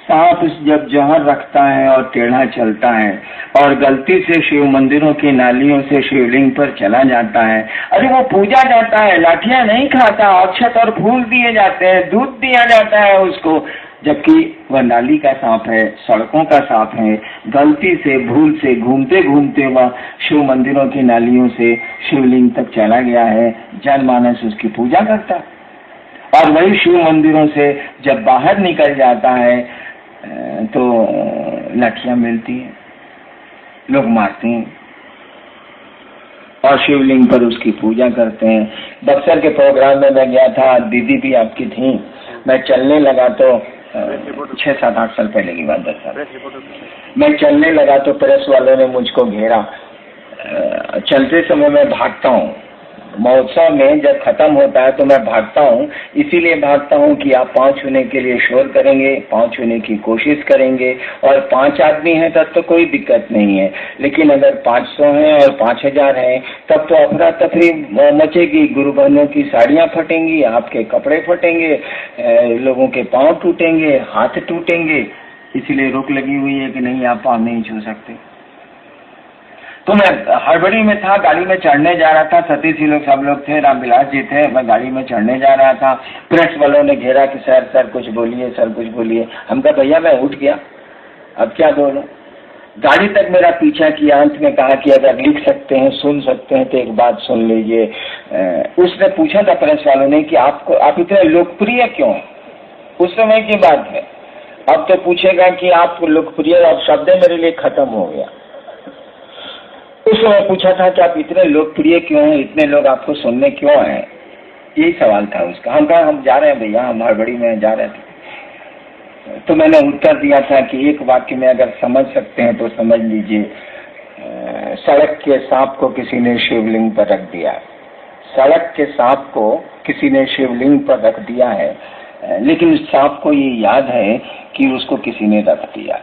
सांप जब जहर रखता है और टेढ़ा चलता है और गलती से शिव मंदिरों की नालियों से शिवलिंग पर चला जाता है, अरे वो पूजा जाता है, लाठियां नहीं खाता, अक्षत और फूल दिए जाते हैं, दूध दिया जाता है उसको, जबकि वह नाली का सांप है, सड़कों का सांप है। गलती से भूल से घूमते घूमते वह शिव मंदिरों की नालियों से शिवलिंग तक चला गया है, जनमानस उसकी पूजा करता है। और वही शिव मंदिरों से जब बाहर निकल जाता है तो लाठियां मिलती हैं, लोग मारते हैं और शिवलिंग पर उसकी पूजा करते हैं। बक्सर के प्रोग्राम में मैं गया था, दीदी भी आपकी थी, मैं चलने लगा तो 6-7-8 साल पहले की बात, 10 साल, मैं चलने लगा तो प्रेस वालों ने मुझको घेरा। चलते समय मैं भागता हूँ, महोत्सव में जब खत्म होता है तो मैं भागता हूँ, इसीलिए भागता हूँ कि आप 5 छूने के लिए शोर करेंगे, 5 छूने की कोशिश करेंगे, और 5 आदमी हैं तब तो कोई दिक्कत नहीं है, लेकिन अगर 500 हैं और 5000 हैं तब तो अफरा तफरी मचेगी, गुरु बहनों की साड़ियाँ फटेंगी, आपके कपड़े फटेंगे, लोगों के पाँव टूटेंगे, हाथ टूटेंगे, इसलिए रोक लगी हुई है कि नहीं आप पाँव नहीं छू सकते। तो मैं हड़बड़ी में था, गाड़ी में चढ़ने जा रहा था, सतीश जी लोग सब लोग थे, रामविलास जी थे, मैं गाड़ी में चढ़ने जा रहा था, प्रेस वालों ने घेरा कि सर कुछ बोलिए, सर कुछ बोलिए। हम कहा भैया मैं उठ गया, अब क्या बोलूं। गाड़ी तक मेरा पीछा किया, अंत में कहा कि अगर लिख सकते हैं, सुन सकते हैं तो एक बात सुन लीजिए। उसने पूछा था प्रेस वालों ने कि आप इतने लोकप्रिय क्यों हैं? उस समय की बात है, अब तो पूछेगा कि आप लोकप्रिय, अब शब्द मेरे लिए खत्म हो गया। उस समय पूछा था कि आप इतने लोकप्रिय क्यों हैं, इतने लोग आपको सुनने क्यों आए, यही सवाल था उसका। हम कहा हम जा रहे हैं भैया, हम हड़बड़ी में जा रहे थे। तो मैंने उत्तर दिया था कि एक वाक्य में अगर समझ सकते हैं तो समझ लीजिए, सड़क के सांप को किसी ने शिवलिंग पर रख दिया, सड़क के सांप को किसी ने शिवलिंग पर रख दिया है, लेकिन सांप को ये याद है कि उसको किसी ने रख दिया।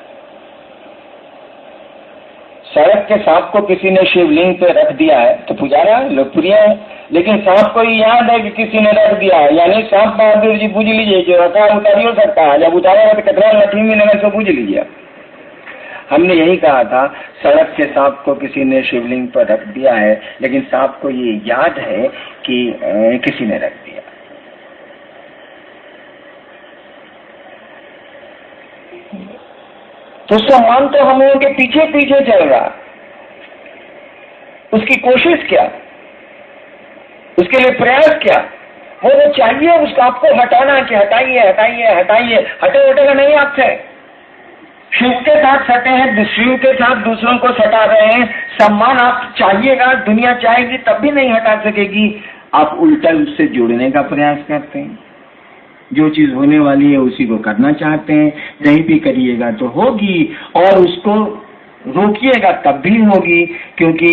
सड़क के सांप को किसी ने शिवलिंग पे रख दिया है तो पुजारा लोकप्रिय है, लेकिन सांप को ये याद है कि किसी ने रख दिया है, यानी सांप बहादुर जी बुझ लीजिए, जो रखा है उतारी हो सकता है, जब उतारेगा तो कतरा लठी मिलेगा तो बुझ लीजिए। हमने यही कहा था, सड़क के सांप को किसी ने शिवलिंग पर रख दिया है, लेकिन सांप को ये याद है कि किसी ने रख दिया। तो सम्मान तो हम लोगों के पीछे पीछे चल रहा, उसकी कोशिश क्या, उसके लिए प्रयास क्या, वो चाहिए उसको आपको हटाना कि हटाइए हटाइए हटाइए, हटेगा नहीं आपसे। शिव के साथ सटे हैं, शिव के साथ दूसरों को सटा रहे हैं, सम्मान आप चाहिएगा, दुनिया चाहेगी तब भी नहीं हटा सकेगी। आप उल्टा उससे जुड़ने का प्रयास करते हैं, जो चीज होने वाली है उसी को करना चाहते हैं, नहीं भी करिएगा तो होगी, और उसको रोकिएगा तब भी होगी, क्योंकि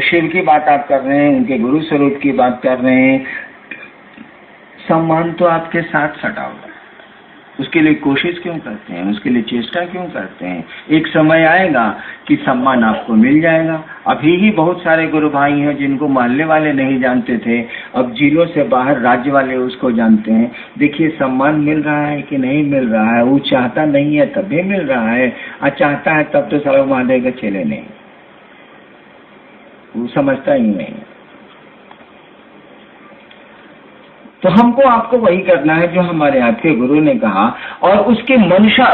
शिव की बात आप कर रहे हैं, उनके गुरु स्वरूप की बात कर रहे हैं, सम्मान तो आपके साथ सटा होगा। उसके लिए कोशिश क्यों करते हैं, उसके लिए चेष्टा क्यों करते हैं? एक समय आएगा कि सम्मान आपको मिल जाएगा। अभी ही बहुत सारे गुरु भाई हैं जिनको मोहल्ले वाले नहीं जानते थे, अब जिलों से बाहर राज्य वाले उसको जानते हैं। देखिए सम्मान मिल रहा है कि नहीं मिल रहा है, वो चाहता नहीं है तब भी मिल रहा है, और चाहता है तब तो सारा महादेव के चेले नहीं, वो समझता ही नहीं। तो हमको आपको वही करना है जो हमारे आपके गुरु ने कहा, और उसकी मंशा,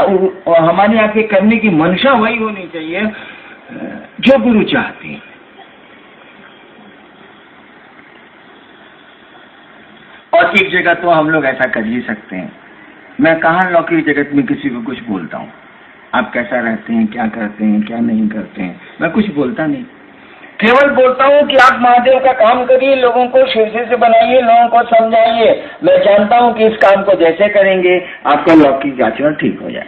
हमारे आपके करने की मंशा वही होनी चाहिए जो गुरु चाहते हैं। और एक जगह तो हम लोग ऐसा कर ही सकते हैं, मैं कहाँ लौकिक जगत में किसी को कुछ बोलता हूँ, आप कैसा रहते हैं, क्या करते हैं, क्या नहीं करते हैं, मैं कुछ बोलता नहीं, केवल बोलता हूँ कि आप महादेव का काम करिए, लोगों को शिव से बनाइए, लोगों को समझाइए। मैं जानता हूँ कि इस काम को जैसे करेंगे आपका लौकिक आचरण ठीक हो जाए,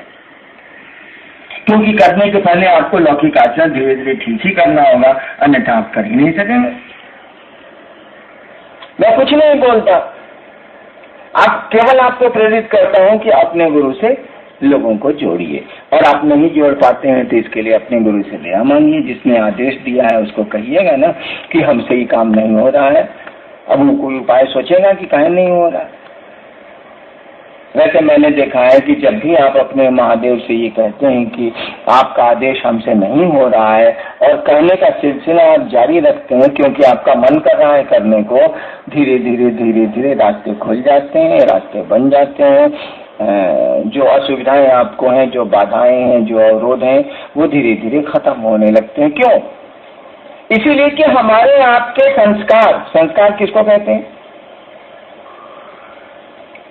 क्योंकि करने के पहले आपको लौकिक आचरण धीरे धीरे ठीक ही करना होगा, अन्यथा आप कर ही नहीं सकेंगे। मैं कुछ नहीं बोलता, आप केवल आपको प्रेरित करता हूँ कि अपने गुरु से लोगों को जोड़िए, और आप नहीं जोड़ पाते हैं तो इसके लिए अपने गुरु से दया मांगिए। जिसने आदेश दिया है उसको कहिएगा ना कि हमसे ये काम नहीं हो रहा है, अब वो कोई उपाय सोचेगा कि काहे नहीं हो रहा। वैसे मैंने देखा है कि जब भी आप अपने महादेव से ये कहते हैं कि आपका आदेश हमसे नहीं हो रहा है, और कहने का सिलसिला आप जारी रखते हैं क्योंकि आपका मन कर रहा है करने को, धीरे धीरे धीरे धीरे रास्ते खुल जाते हैं, रास्ते बन जाते हैं। जो असुविधाएं आपको हैं, जो बाधाएं हैं, जो अवरोध हैं, वो धीरे धीरे खत्म होने लगते हैं। क्यों? इसीलिए कि हमारे आपके संस्कार किसको कहते हैं?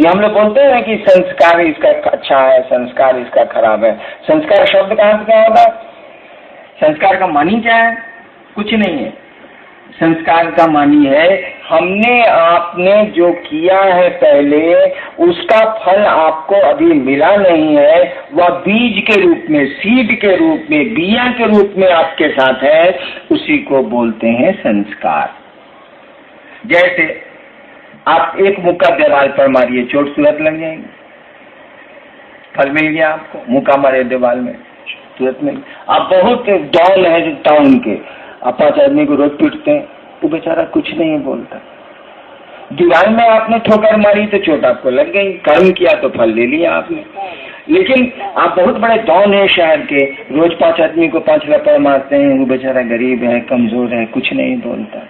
ये हम लोग बोलते हैं कि संस्कार इसका अच्छा है, संस्कार इसका खराब है। संस्कार शब्द कहाँ से क्या होगा? संस्कार का मानी क्या है? कुछ नहीं है। संस्कार का मानी है हमने आपने जो किया है पहले, उसका फल आपको अभी मिला नहीं है, वह बीज के रूप में, सीड के रूप में, बिया के रूप में आपके साथ है, उसी को बोलते हैं संस्कार। जैसे आप एक मुक्का दीवार पर मारिए, चोट तुरंत लग जाएगी, फल मिल गया आपको। मुक्का मारे दीवार में, तुरंत मिल। आप बहुत डॉन है टाउन के, आप 5 आदमी को रोज पीटते हैं, वो बेचारा कुछ नहीं बोलता। दीवार में आपने ठोकर मारी तो चोट आपको लग गई, कर्म किया तो फल ले लिया आपने। लेकिन आप बहुत बड़े डॉन है शहर के, रोज 5 आदमी को 5 लपड़ मारते हैं, वो बेचारा गरीब है, कमजोर है, कुछ नहीं बोलता।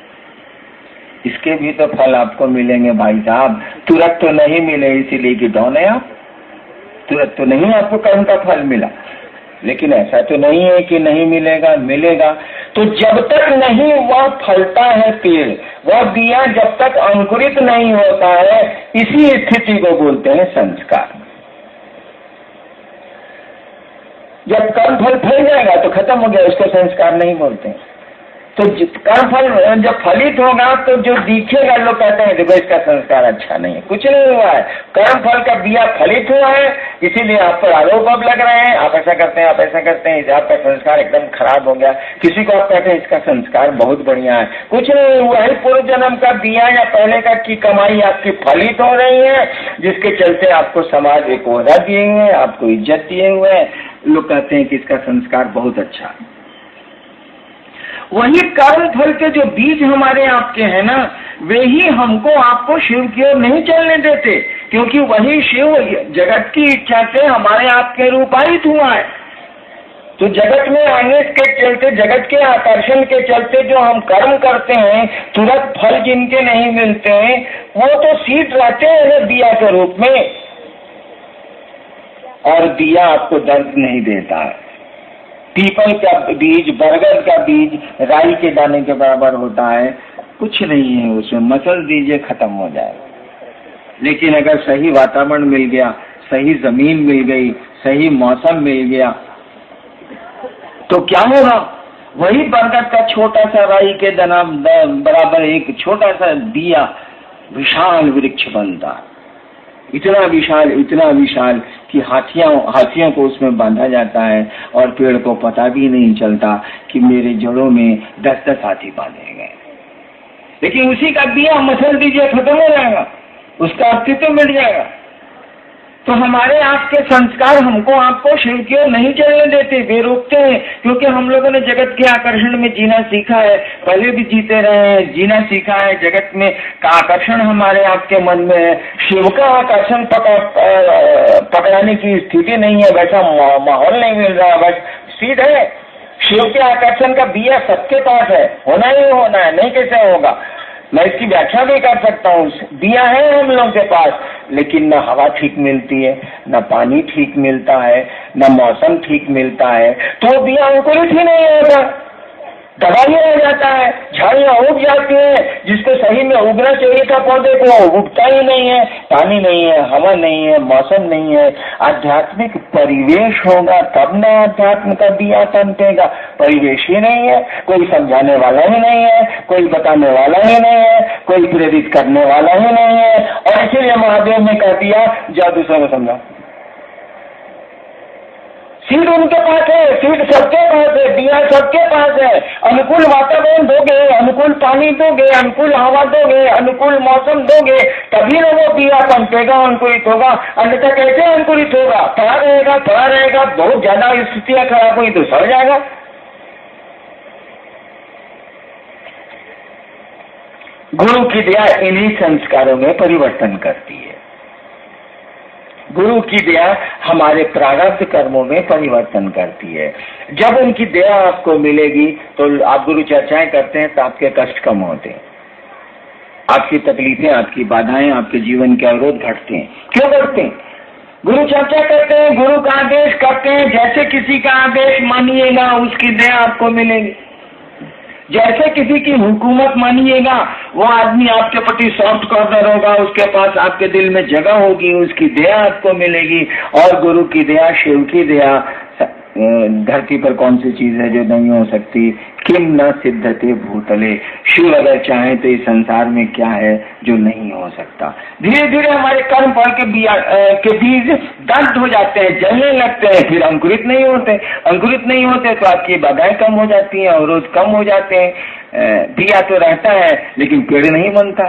इसके भी तो फल आपको मिलेंगे भाई साहब। तुरंत तो नहीं मिले इसीलिए कि डॉन है आप, तुरंत तो नहीं आपको कर्म का फल मिला। लेकिन ऐसा तो नहीं है कि नहीं मिलेगा, मिलेगा। तो जब तक नहीं वह फलता है पेड़, वह दिया जब तक अंकुरित नहीं होता है, इसी स्थिति को बोलते हैं संस्कार। जब कर्म फल फल जाएगा तो खत्म हो गया, उसको संस्कार नहीं बोलते। तो कर्म फल जब फलित होगा तो जो दिखेगा, लोग कहते हैं देखो इसका संस्कार अच्छा नहीं है, कुछ नहीं हुआ है। कर्म फल का बिया फलित हुआ है, इसीलिए आप पर आरोप अब लग रहे हैं, आप ऐसा करते हैं, आप ऐसा करते हैं, आपका संस्कार एकदम खराब हो गया। किसी को आप कहते हैं इसका संस्कार बहुत बढ़िया है, कुछ नहीं हुआ है। पूर्व जन्म का बिया या पहले का की कमाई आपकी फलित हो रही है, जिसके चलते आपको समाज एक ओहदा दिए हुए हैं, आपको इज्जत दिए हुए हैं। लोग कहते हैं कि इसका संस्कार बहुत अच्छा है। वही कर्म फल के जो बीज हमारे आपके हैं ना, वे ही हमको आपको शिव की ओर नहीं चलने देते, क्योंकि वही शिव जगत की इच्छा से हमारे आपके रूपायित हुआ है। तो जगत में आने के चलते, जगत के आकर्षण के चलते जो हम कर्म करते हैं, तुरंत फल जिनके नहीं मिलते हैं, वो तो सीट रहते हैं दिया के रूप में, और दिया आपको दर्द नहीं देता है। पीपल का बीज, बरगद का बीज राई के दाने के बराबर होता है, कुछ नहीं है उसमें, मसल दीजिए खत्म हो जाएगा। लेकिन अगर सही वातावरण मिल गया, सही जमीन मिल गई, सही मौसम मिल गया, तो क्या होगा? वही बरगद का छोटा सा राई के दाना बराबर एक छोटा सा दिया विशाल वृक्ष बनता है। इतना विशाल कि हाथियों को उसमें बांधा जाता है, और पेड़ को पता भी नहीं चलता कि मेरे जड़ों में 10-10 हाथी बांधे गए। लेकिन उसी का बिया मसल दीजिए खत्म हो जाएगा, उसका अस्तित्व मिट जाएगा। तो हमारे आपके संस्कार हमको आपको शिव की ओर नहीं चलने देते, वे रोकते हैं, क्योंकि हम लोगों ने जगत के आकर्षण में जीना सीखा है, पहले भी जीते रहे हैं, जीना सीखा है। जगत में का आकर्षण हमारे आपके मन में है, शिव का आकर्षण पकड़ाने की स्थिति नहीं है, वैसा माहौल नहीं मिल रहा, बस सीध है। शिव के आकर्षण का बिया सबके पास है, होना ही होना है, नहीं कैसे होगा। मैं इसकी व्याख्या भी कर सकता हूँ। दिया है हम लोग के पास, लेकिन न हवा ठीक मिलती है, न पानी ठीक मिलता है, न मौसम ठीक मिलता है, तो दिया अंकुरित ही नहीं होता, दबाई हो जाता है, झाड़ियाँ उग जाती है, जिसको सही में उगना चाहिए था पौधे को, उगता ही नहीं है। पानी नहीं है, हवा नहीं है, मौसम नहीं है, आध्यात्मिक परिवेश होगा तब न आध्यात्म का बिया पनपेगा। परिवेश ही नहीं है, कोई समझाने वाला ही नहीं है, कोई बताने वाला ही नहीं है, कोई प्रेरित करने वाला ही नहीं है, और इसीलिए महादेव ने कह दिया जाओ दूसरों को समझाओ। सीट उनके पास है, सीट सबके पास है, दिया सबके पास है। अनुकूल वातावरण दोगे, अनुकूल पानी दोगे, अनुकूल हवा दोगे, अनुकूल मौसम दोगे, तभी ना वो दिया पनपेगा, अंकुरित होगा। अन्यथा कैसे अंकुरित होगा? पड़ा रहेगा, बहुत ज्यादा स्थितियां खराब हुई तो सड़ जाएगा। गुरु की दया इन्हीं संस्कारों में परिवर्तन करती है। गुरु की दया हमारे प्रारब्ध कर्मों में परिवर्तन करती है। जब उनकी दया आपको मिलेगी तो आप गुरु चर्चाएं करते हैं तो आपके कष्ट कम होते हैं, आपकी तकलीफें, आपकी बाधाएं, आपके जीवन के अवरोध घटते हैं। क्यों घटते हैं? गुरु चर्चा करते हैं, गुरु का आदेश करते हैं, जैसे किसी का आदेश मानिएगा उसकी दया आपको मिलेगी। जैसे किसी की हुकूमत मानिएगा, वो आदमी आपके प्रति सॉफ्ट कॉर्नर होगा, उसके पास आपके दिल में जगह होगी, उसकी दया आपको मिलेगी। और गुरु की दया, शिव की दया, धरती पर कौन सी चीज है जो नहीं हो सकती? किम न सिद्धते भूतले। शिव अगर चाहे तो इस संसार में क्या है जो नहीं हो सकता। धीरे धीरे हमारे कर्म फल के बीज दग्ध हो जाते हैं, जलने लगते हैं, फिर अंकुरित नहीं होते। अंकुरित नहीं होते तो आपकी बाधाएं कम हो जाती हैं, अवरोध कम हो जाते हैं। दिया तो रहता है लेकिन पेड़ नहीं बनता।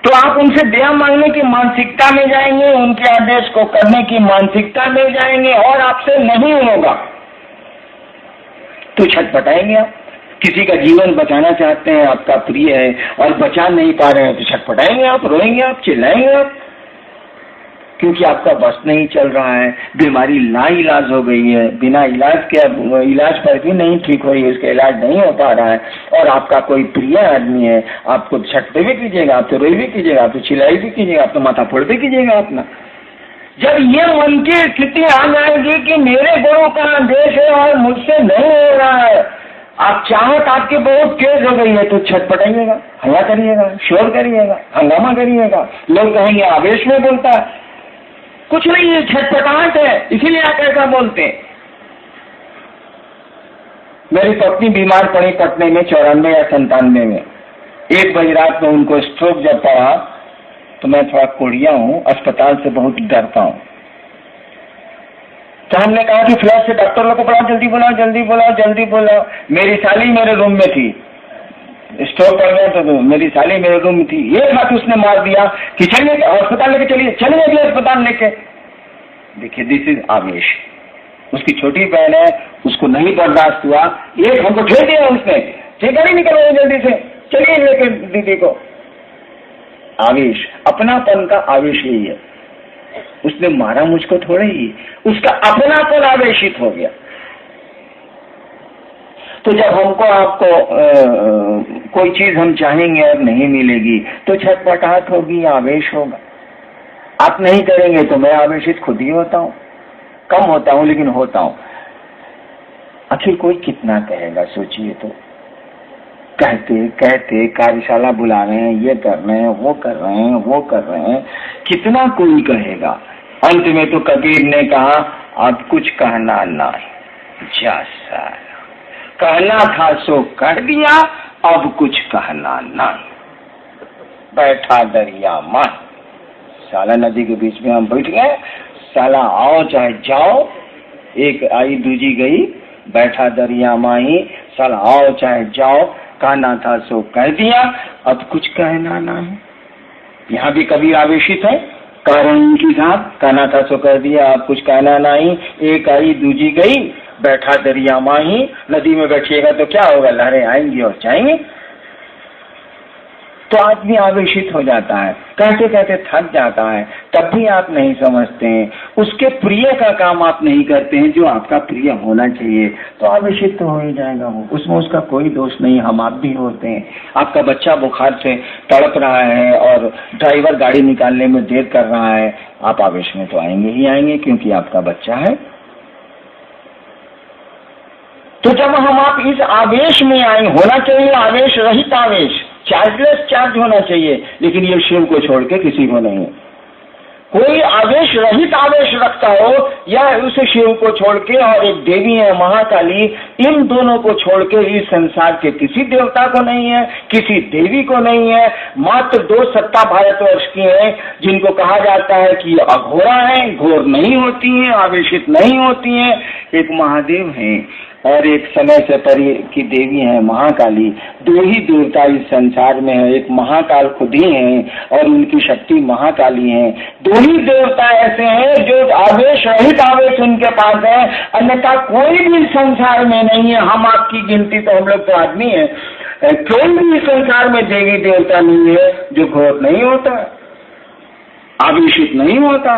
तो आप उनसे दया मांगने की मानसिकता में जाएंगे, उनके आदेश को करने की मानसिकता में जाएंगे और आपसे नहीं होगा तो छटपटाएंगे आप। किसी का जीवन बचाना चाहते हैं, आपका प्रिय है और बचा नहीं पा रहे हैं तो छटपटाएंगे आप, रोएंगे आप, चिल्लाएंगे आप, क्योंकि आपका बस नहीं चल रहा है, बीमारी लाइलाज हो गई है, बिना इलाज के इलाज पर भी नहीं ठीक हो रही है, उसका इलाज नहीं हो पा रहा है और आपका कोई प्रिय आदमी है, आपको छटते भी कीजिएगा, आप तो रोई भी कीजिएगा, आप तो चिल्लाई भी कीजिएगा, आप तो माथा फोड़ भी कीजिएगा अपना। जब ये मन की स्थिति आ जाएगी कि मेरे गुरु का आदेश है और मुझसे नहीं हो रहा है, आप चाहत आपके बहुत तेज हो गई है तो छटपटाइएगा, हल्ला करिएगा, शोर करिएगा, हंगामा करिएगा, लोग कहेंगे आवेश में बोलता है। कुछ नहीं है, छटपटाहट है, इसीलिए आप ऐसा बोलते हैं। मेरी पत्नी बीमार पड़ी पटने में 94 या 97 में। 1 बजे रात में उनको स्ट्रोक जब पड़ा तो मैं थोड़ा कोढ़िया हूँ, अस्पताल से बहुत डरता हूँ। तो हमने कहा कि फ्लैश से डॉक्टर लोग को बुलाओ, जल्दी बुलाओ, जल्दी बुलाओ, जल्दी बुलाओ। मेरी साली मेरे रूम में थी, स्ट्रोक पड़ गया तो मेरी साली मेरे रूम में थी। एक हाथ उसने मार दिया कि चलिए अस्पताल लेके चलिए, चलिए अगले अस्पताल लेके। देखिए दिस इज आवेश। उसकी छोटी बहन है, उसको नहीं बर्दाश्त हुआ, एक हमको ठेल दिया उसने, गाड़ी निकलो जल्दी से, चलिए लेके दीदी को। आवेश, अपनापन का आवेश यही है। उसने मारा मुझको थोड़े ही, उसका अपनापन आवेशित हो गया। तो जब हमको आपको कोई चीज हम चाहेंगे और नहीं मिलेगी तो छटपटाहट होगी, आवेश होगा। आप नहीं करेंगे तो मैं आवेशित खुद ही होता हूँ, कम होता हूँ लेकिन होता हूँ। आखिर कोई कितना कहेगा, सोचिए तो। कहते कहते कार्यशाला बुला रहे हैं, ये कर रहे हैं, वो कर रहे हैं, वो कर रहे हैं, कितना कोई कहेगा। अंत में तो कबीर ने कहा अब कुछ कहना नहीं, जा सारा कहना था सो कह दिया, अब कुछ कहना नहीं। बैठा दरिया मान, साला नदी के बीच में हम बैठ गए, साला आओ चाहे जाओ, एक आई दूजी गई, बैठा दरिया माही, साला आओ चाहे जाओ, कहना था सो कह दिया, अब कुछ कहना नहीं। यहाँ भी कबीर आवेशित है, कह रहे हैं उनकी साथ, कहना था सो कह दिया, अब कुछ कहना नहीं। एक आई दूजी गई, बैठा दरिया माही। नदी में बैठिएगा तो क्या होगा, लहरें आएंगी और जाएंगी। तो आदमी आवेशित हो जाता है, कहते कहते थक जाता है, तब भी आप नहीं समझते हैं, उसके प्रिय का काम आप नहीं करते हैं जो आपका प्रिय होना चाहिए, तो आवेशित तो हो ही जाएगा वो, उसमें उसका कोई दोष नहीं। हम आप भी होते हैं। आपका बच्चा बुखार से तड़प रहा है और ड्राइवर गाड़ी निकालने में देर कर रहा है, आप आवेश में तो आएंगे ही आएंगे क्योंकि आपका बच्चा है। तो जब हम आप इस आवेश में आए, होना चाहिए आवेश रहित आवेश, चार्जलेस चार्ज होना चाहिए, लेकिन ये शिव को छोड़ के किसी को नहीं। कोई आवेश रहित आवेश रखता हो या उसे शिव को छोड़ के, और एक देवी है महाकाली, इन दोनों को छोड़ के इस संसार के किसी देवता को नहीं है, किसी देवी को नहीं है। मात्र 2 सत्ता भारतवर्ष की है जिनको कहा जाता है कि अघोरा है, घोर नहीं होती है, आवेशित नहीं होती है। एक महादेव है और एक समय से परे की देवी है महाकाली। 2 ही देवता इस संसार में है, एक महाकाल खुद ही है और उनकी शक्ति महाकाली है। 2 ही देवता ऐसे हैं जो आवेश रहित आवेश उनके पास है, अन्यथा कोई भी संसार में नहीं है। हम आपकी गिनती तो, हम लोग तो आदमी है, कोई भी संसार में देवी देवता नहीं है जो घोर नहीं होता, आवेशित नहीं होता,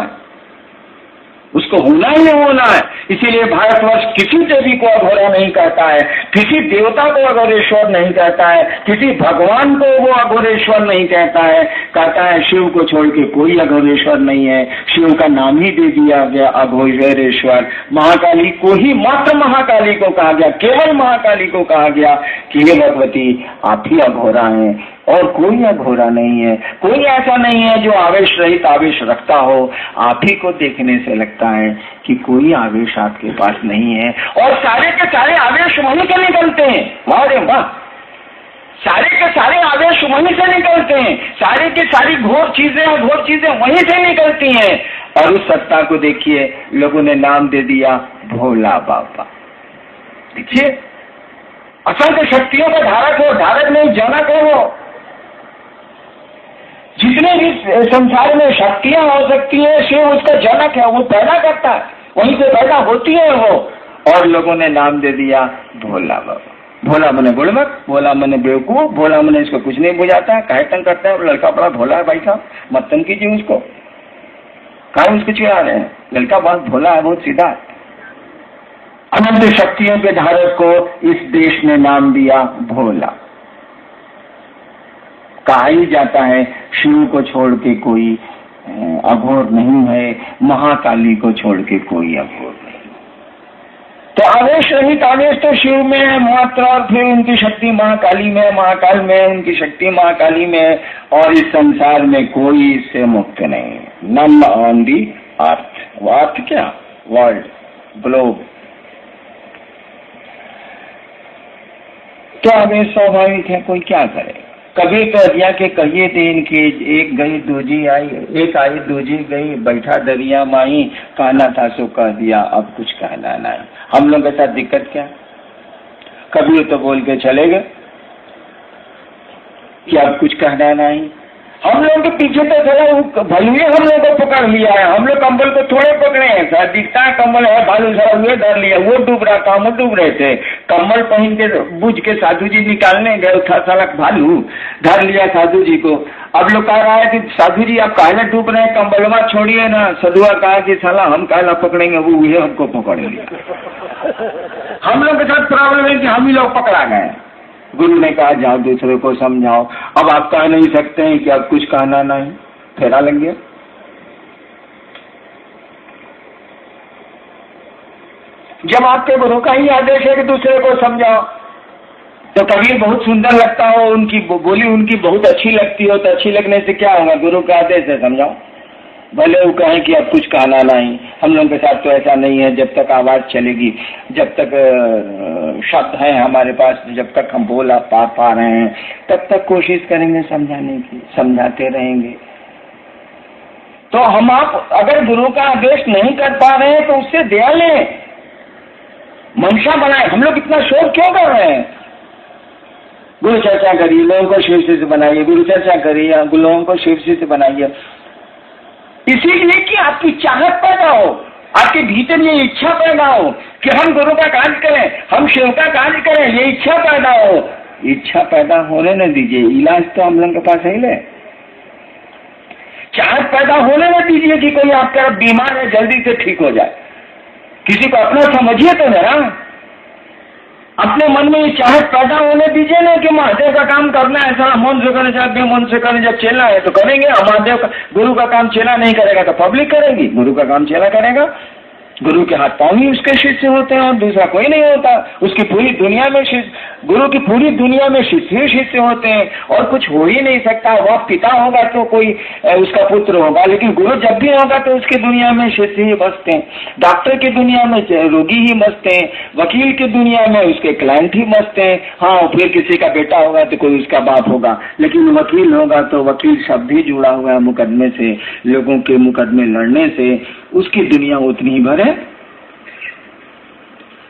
उसको होना ही होना है। इसीलिए भारतवर्ष किसी देवी को अघोरा नहीं कहता है, किसी देवता को अघोरेश्वर नहीं कहता है, किसी भगवान को वो अघोरेश्वर नहीं कहता है। कहता है शिव को छोड़ के कोई अघोरेश्वर नहीं है, शिव का नाम ही दे दिया गया अघोरेश्वर। महाकाली को ही, मात्र महाकाली को कहा गया, केवल महाकाली को कहा गया कि हे भगवती आप ही अघोरा हैं और कोई अघोरा नहीं है। कोई ऐसा नहीं है जो आवेश रहित आवेश रखता हो। आप ही को देखने से लगता है कि कोई आवेश आपके पास नहीं है, और सारे के सारे आवेश वहीं से निकलते हैं। वाह रे वाह, सारे के सारे आवेश वहीं से निकलते हैं, सारे के सारी घोर चीजें वहीं से निकलती हैं। और उस सत्ता को देखिए, लोगों ने नाम दे दिया भोला बाबा। देखिए असंख्य शक्तियों का धारक हो, धारक नहीं जनक है वो। जितने भी संसार में शक्तियां हो सकती है, शिव उसका जनक है, वो पैदा करता है, वहीं से पैदा होती है वो। और लोगों ने नाम दे दिया भोला बाबा। भोला मने बुड़बक, भोला मने बेवकूफ, भोला मने इसको कुछ नहीं बुझाता है, काहे तंग करता है, लड़का बड़ा भोला है भाई साहब, मत तंग कीजिए उसको, काहे उसको चिढ़ा रहे हैं, लड़का बहुत भोला है, बहुत सीधा है। अनंत शक्तियों के धारक को इस देश ने नाम दिया भोला। कहा ही जाता है शिव को छोड़ के कोई अघोर नहीं है, महाकाली को छोड़ के कोई अघोर नहीं। तो आवेश रहित आवेश तो शिव में है मात्र, और फिर उनकी शक्ति महाकाली में, महाकाल में उनकी शक्ति महाकाली में, और इस संसार में कोई इससे मुक्त नहीं। नम ऑन दी अर्थ, वो अर्थ क्या, वर्ल्ड, ग्लोब। तो आवेश स्वाभाविक है, कोई क्या करे। कभी दरिया के कहिए दिन के, एक गई दूजी आई, एक आई दूजी गई, बैठा दरिया माई, कहना था सो कह दिया, अब कुछ कहना नहीं। हम लोग के साथ दिक्कत क्या, कभी तो बोल के चले गए कि अब कुछ कहना नहीं। हम लोग के पीछे तो चला भलुए हम लोग को पकड़ लिया है, हम लोग कंबल को थोड़े पकड़े हैं, सर दिखता है कंबल है, भालू सारा हुए धर लिया, वो डूब रहा था, हम डूब रहे थे, कंबल पहन के बुझ के साधु जी निकालने गए, था साला भालू धर लिया साधु जी को। अब लोग कह रहा है कि साधु जी आप काहे डूब रहे हैं, कंबलवा छोड़िए ना। सधुआ कहा कि साला हम काहे पकड़ेंगे, वो ये हमको पकड़ लिया। हम लोग के साथ प्रॉब्लम है कि हम ही लोग पकड़ा गए। गुरु ने कहा जाओ दूसरे को समझाओ। अब आप कह नहीं सकते हैं कि अब कुछ कहना नहीं, फेरा लग गया। जब आपके गुरु का ही आदेश है कि दूसरे को समझाओ, तो कबीर बहुत सुंदर लगता हो, उनकी बोली उनकी बहुत अच्छी लगती हो, तो अच्छी लगने से क्या होगा, गुरु का आदेश है समझाओ। भले वो कहें कि अब कुछ कहना नहीं। हम लोगों के साथ तो ऐसा नहीं है, जब तक आवाज चलेगी, जब तक शब्द है हमारे पास, जब तक हम बोला पा रहे हैं, तब तक कोशिश करेंगे समझाने की, समझाते रहेंगे। तो हम आप अगर गुरु का आदेश नहीं कर पा रहे हैं तो उससे दया लें, मंशा बनाए। हम लोग इतना शोर क्यों कर रहे हैं? गुरु चर्चा करिए, लोगों को शिव से बनाइए, गुरु चर्चा करिए, लोगों को शिव से बनाइए, इसीलिए कि आपकी चाहत पैदा हो, आपके भीतर ये इच्छा पैदा हो कि हम गुरु का कार्य करें, हम शिव का कार्य करें, ये इच्छा पैदा हो। इच्छा पैदा होने न दीजिए, इलाज तो हम लोगों के पास है ले। चाहत पैदा होने न दीजिए कि कोई आपका बीमार है जल्दी से ठीक हो जाए। किसी को अपना समझिए तो ना, अपने मन में ये चाहत पैदा होने दीजिए ना कि महादेव का काम करना है, ऐसा मन से करना चाहते हैं, मन से करने जब चेला है तो करेंगे। महादेव का गुरु का काम चेला नहीं करेगा तो पब्लिक करेगी, गुरु का काम चेला करेगा। गुरु के हाथ पांव ही उसके शिष्य होते हैं और दूसरा कोई नहीं होता। उसकी पूरी दुनिया में गुरु की पूरी दुनिया में शिष्य होते हैं और कुछ हो ही नहीं सकता। वह पिता होगा तो कोई उसका पुत्र होगा, लेकिन गुरु जब भी होगा तो उसकी दुनिया में शिष्य ही बसते हैं। डॉक्टर की दुनिया में रोगी ही बसते हैं, वकील की दुनिया में उसके क्लाइंट ही बसते हैं। हाँ, फिर किसी का बेटा होगा तो कोई उसका बाप होगा, लेकिन वकील होगा तो वकील शब्द ही जुड़ा हुआ है मुकदमे से, लोगों के मुकदमे लड़ने से, उसकी दुनिया उतनी ही भर है।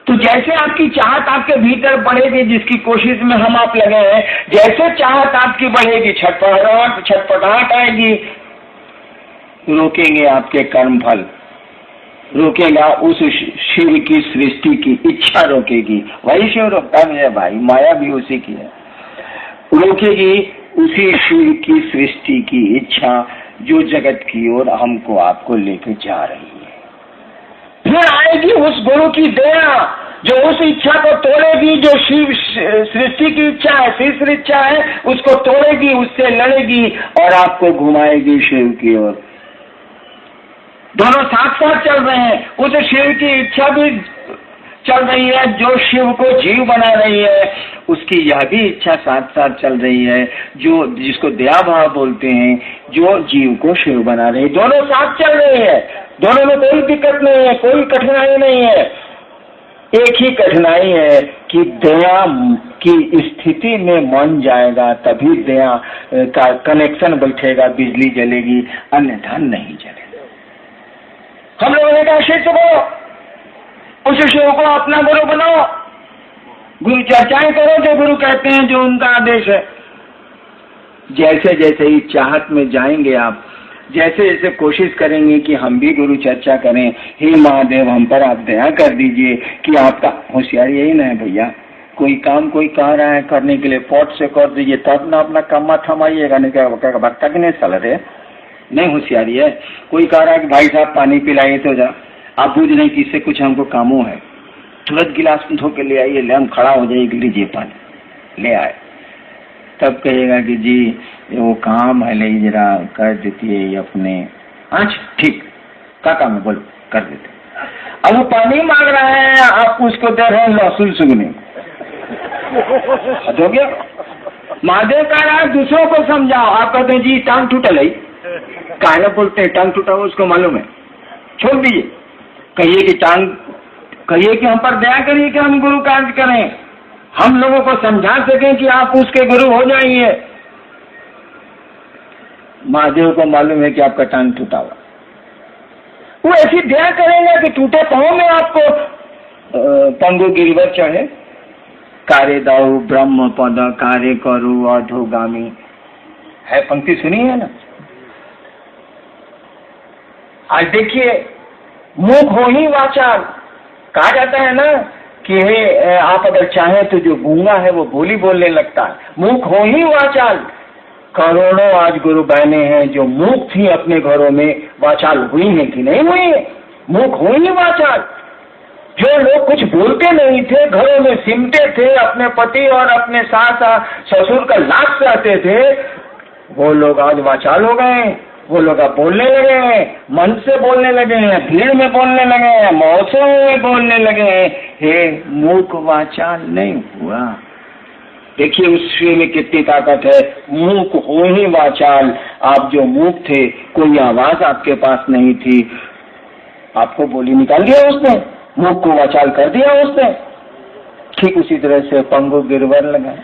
तो जैसे आपकी चाहत आपके भीतर बढ़ेगी, जिसकी कोशिश में हम आप लगे हैं, जैसे चाहत आपकी बढ़ेगी, छटपटाहट आएगी, रोकेंगे आपके कर्म फल, रोकेगा उस शिव की सृष्टि की इच्छा रोकेगी। वही शिव रोकता है मेरे भाई, माया भी उसी की है। रोकेगी उसी शिव की सृष्टि की इच्छा जो जगत की ओर हमको आपको लेके जा रही है। फिर आएगी उस गुरु की दया जो उस इच्छा को तोड़ेगी, जो शिव सृष्टि की इच्छा है, तीसरी इच्छा है, उसको तोड़ेगी, उससे लड़ेगी और आपको घुमाएगी शिव की ओर। दोनों साथ साथ चल रहे हैं। उस शिव की इच्छा भी चल रही है जो शिव को जीव बना रही है, उसकी यह भी इच्छा साथ साथ चल रही है जो जिसको दया भाव बोलते हैं, जो जीव को शिव बना रही है। दोनों साथ चल रही है, दोनों में कोई दिक्कत नहीं है, कोई कठिनाई नहीं है। एक ही कठिनाई है कि दया की स्थिति में मन जाएगा तभी दया का कनेक्शन बैठेगा, बिजली जलेगी, अन्यथा नहीं जलेगा। हम लोगों ने कहा शिष्य को, उस शिव को अपना गुरु बनाओ। गुरु चर्चाएं करो जो गुरु कहते हैं, जो उनका आदेश है। जैसे जैसे ही चाहत में जाएंगे आप, जैसे जैसे कोशिश करेंगे कि हम भी गुरु चर्चा करें, हे महादेव हम पर आप दया कर दीजिए कि आपका होशियारी यही ना है भैया, कोई काम कोई कह रहा है करने के लिए पॉट से कर दीजिए, तब ना अपना कम्मा थमाइएगा, नहीं क्या भक्ता के नहीं चल रहे, नहीं होशियारी है। कोई कह रहा है कि भाई साहब पानी पिलाइए, तो जा आप बुझ नहीं कि इससे कुछ हमको कामों है, तुरंत गिलास में धो के ले आइए, ले हम खड़ा हो जाइए, लीजिए पानी, ले आए। तब कहेगा कि जी वो काम है, ले जरा कर देती है अपने, अच्छा ठीक क्या काम है बोलो कर देते। अब वो पानी मांग रहा है, आप उसको दे रहे हैं लहसुन सुगनी, हो गया। महादेव कह रहा है दूसरों को समझाओ, आप कहते हैं जी टांग टूटल है, काहे बोलते हैं टांग टूटा हो, उसको मालूम है, छोड़ दीजिए। कहिए कि टांग, कहिए कि हम पर दया करिए कि हम गुरु कार्य करें, हम लोगों को समझा सकें कि आप उसके गुरु हो जाइए। महादेव को मालूम है कि आपका टांग टूटा हुआ, वो ऐसी दया करेंगे कि टूटे पांव में आपको पंगु गिरवर चढ़े। कार्य दाऊ ब्रह्म पद कार्य करू अधोगामी, है पंक्ति सुनी है ना। आज देखिए मुख हो ही वाचाल, कहा जाता है ना कि आप अगर चाहें तो जो गूंगा है वो बोली बोलने लगता है, मुख हो ही वाचाल। करोड़ों आज गुरु बहने हैं जो मूक थी अपने घरों में, वाचाल हुई है कि नहीं हुई है, मुख हो ही वाचाल। जो लोग कुछ बोलते नहीं थे, घरों में सिमटे थे, अपने पति और अपने सास ससुर का लाभ चाहते थे, वो लोग आज वाचाल हो गए। वो लोग अब बोलने लगे हैं, मन से बोलने लगे हैं, भीड़ में बोलने लगे हैं, मौसम में बोलने लगे हैं। हे मूक वाचाल नहीं हुआ। देखिए उस श्री में कितनी ताकत है, मूक हो ही वाचाल। आप जो मूक थे, कोई आवाज आपके पास नहीं थी, आपको बोली निकाल दिया उसने, मूक को वाचाल कर दिया उसने। ठीक उसी तरह से पंगु गिरवर लगा,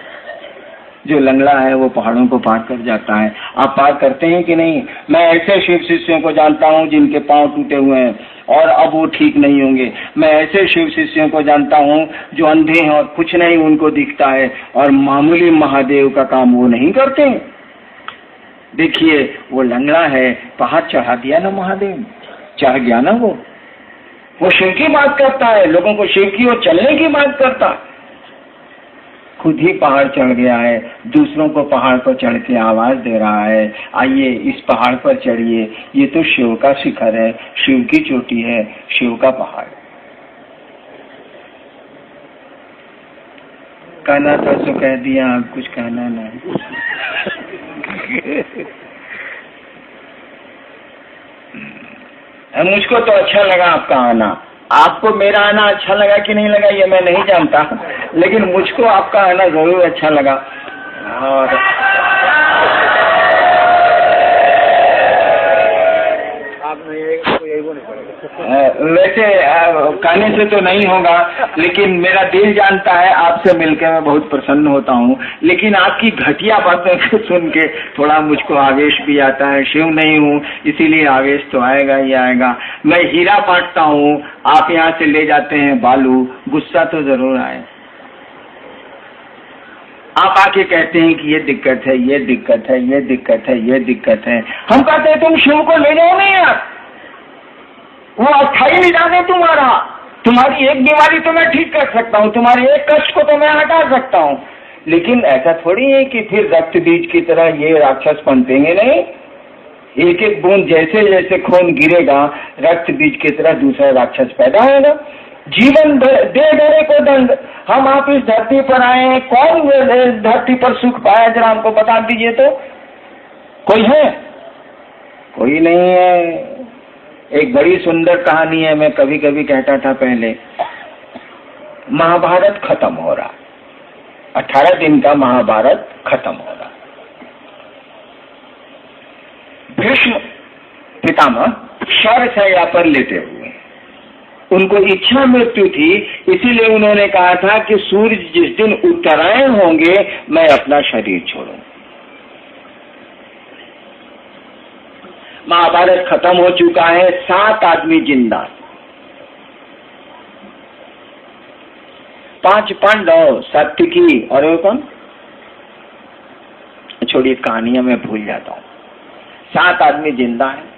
जो लंगड़ा है वो पहाड़ों को पार कर जाता है। आप पार करते हैं कि नहीं? मैं ऐसे शिव शिष्यों को जानता हूं जिनके पांव टूटे हुए हैं और अब वो ठीक नहीं होंगे। मैं ऐसे शिव शिष्यों को जानता हूं जो अंधे हैं और कुछ नहीं उनको दिखता है, और मामूली महादेव का काम वो नहीं करते। देखिए वो लंगड़ा है, पहाड़ चढ़ा दिया ना महादेव, चढ़ गया ना वो शिव की बात करता है, लोगों को शिव की ओर चलने की बात करता है। खुद ही पहाड़ चढ़ गया है, दूसरों को पहाड़ पर चढ़ के आवाज दे रहा है, आइए इस पहाड़ पर चढ़िए, ये तो शिव का शिखर है, शिव की चोटी है, शिव का पहाड़। कहना था तो कह दिया, अब कुछ कहना नहीं। मुझको तो अच्छा लगा आपका आना, आपको मेरा आना अच्छा लगा कि नहीं लगा ये मैं नहीं जानता, लेकिन मुझको आपका आना जरूर अच्छा लगा। और वैसे कहने से तो नहीं होगा, लेकिन मेरा दिल जानता है, आपसे मिलकर मैं बहुत प्रसन्न होता हूँ। लेकिन आपकी घटिया बातों को सुन के थोड़ा मुझको आवेश भी आता है। शिव नहीं हूँ इसीलिए आवेश तो आएगा ही आएगा। मैं हीरा बांटता हूँ, आप यहाँ से ले जाते हैं बालू, गुस्सा तो जरूर आए। आप आके कहते हैं कि ये दिक्कत है, ये दिक्कत है, ये दिक्कत है, ये दिक्कत है। हम कहते हैं तुम शिव को ले जाओ नहीं यार, वो अस्थाई निदान है तुम्हारा। तुम्हारी एक बीमारी तो मैं ठीक कर सकता हूँ, तुम्हारे एक कष्ट को तो मैं हटा सकता हूँ, लेकिन ऐसा थोड़ी है कि फिर रक्त बीज की तरह ये राक्षस पनपेंगे नहीं। एक एक बूंद जैसे जैसे खून गिरेगा, रक्त बीज की तरह दूसरा राक्षस पैदा होगा। जीवन दे डरे को दंड। हम आप इस धरती पर आए हैं, कौन धरती पर सुख पाया जरा हमको बता दीजिए तो। कोई है? कोई नहीं है। एक बड़ी सुंदर कहानी है, मैं कभी कभी कहता था पहले, महाभारत खत्म हो रहा, 18 दिन का महाभारत खत्म हो रहा। भीष्म पितामह शरशैया पर लेटे हुए, उनको इच्छा मृत्यु थी, इसीलिए उन्होंने कहा था कि सूर्य जिस दिन उत्तरायण होंगे मैं अपना शरीर छोड़ूंगा। महाभारत खत्म हो चुका है, 7 आदमी जिंदा। 5 पांडव, सात्विकी और वो कौन, छोड़िए कहानियां मैं भूल जाता हूँ। 7 आदमी जिंदा है।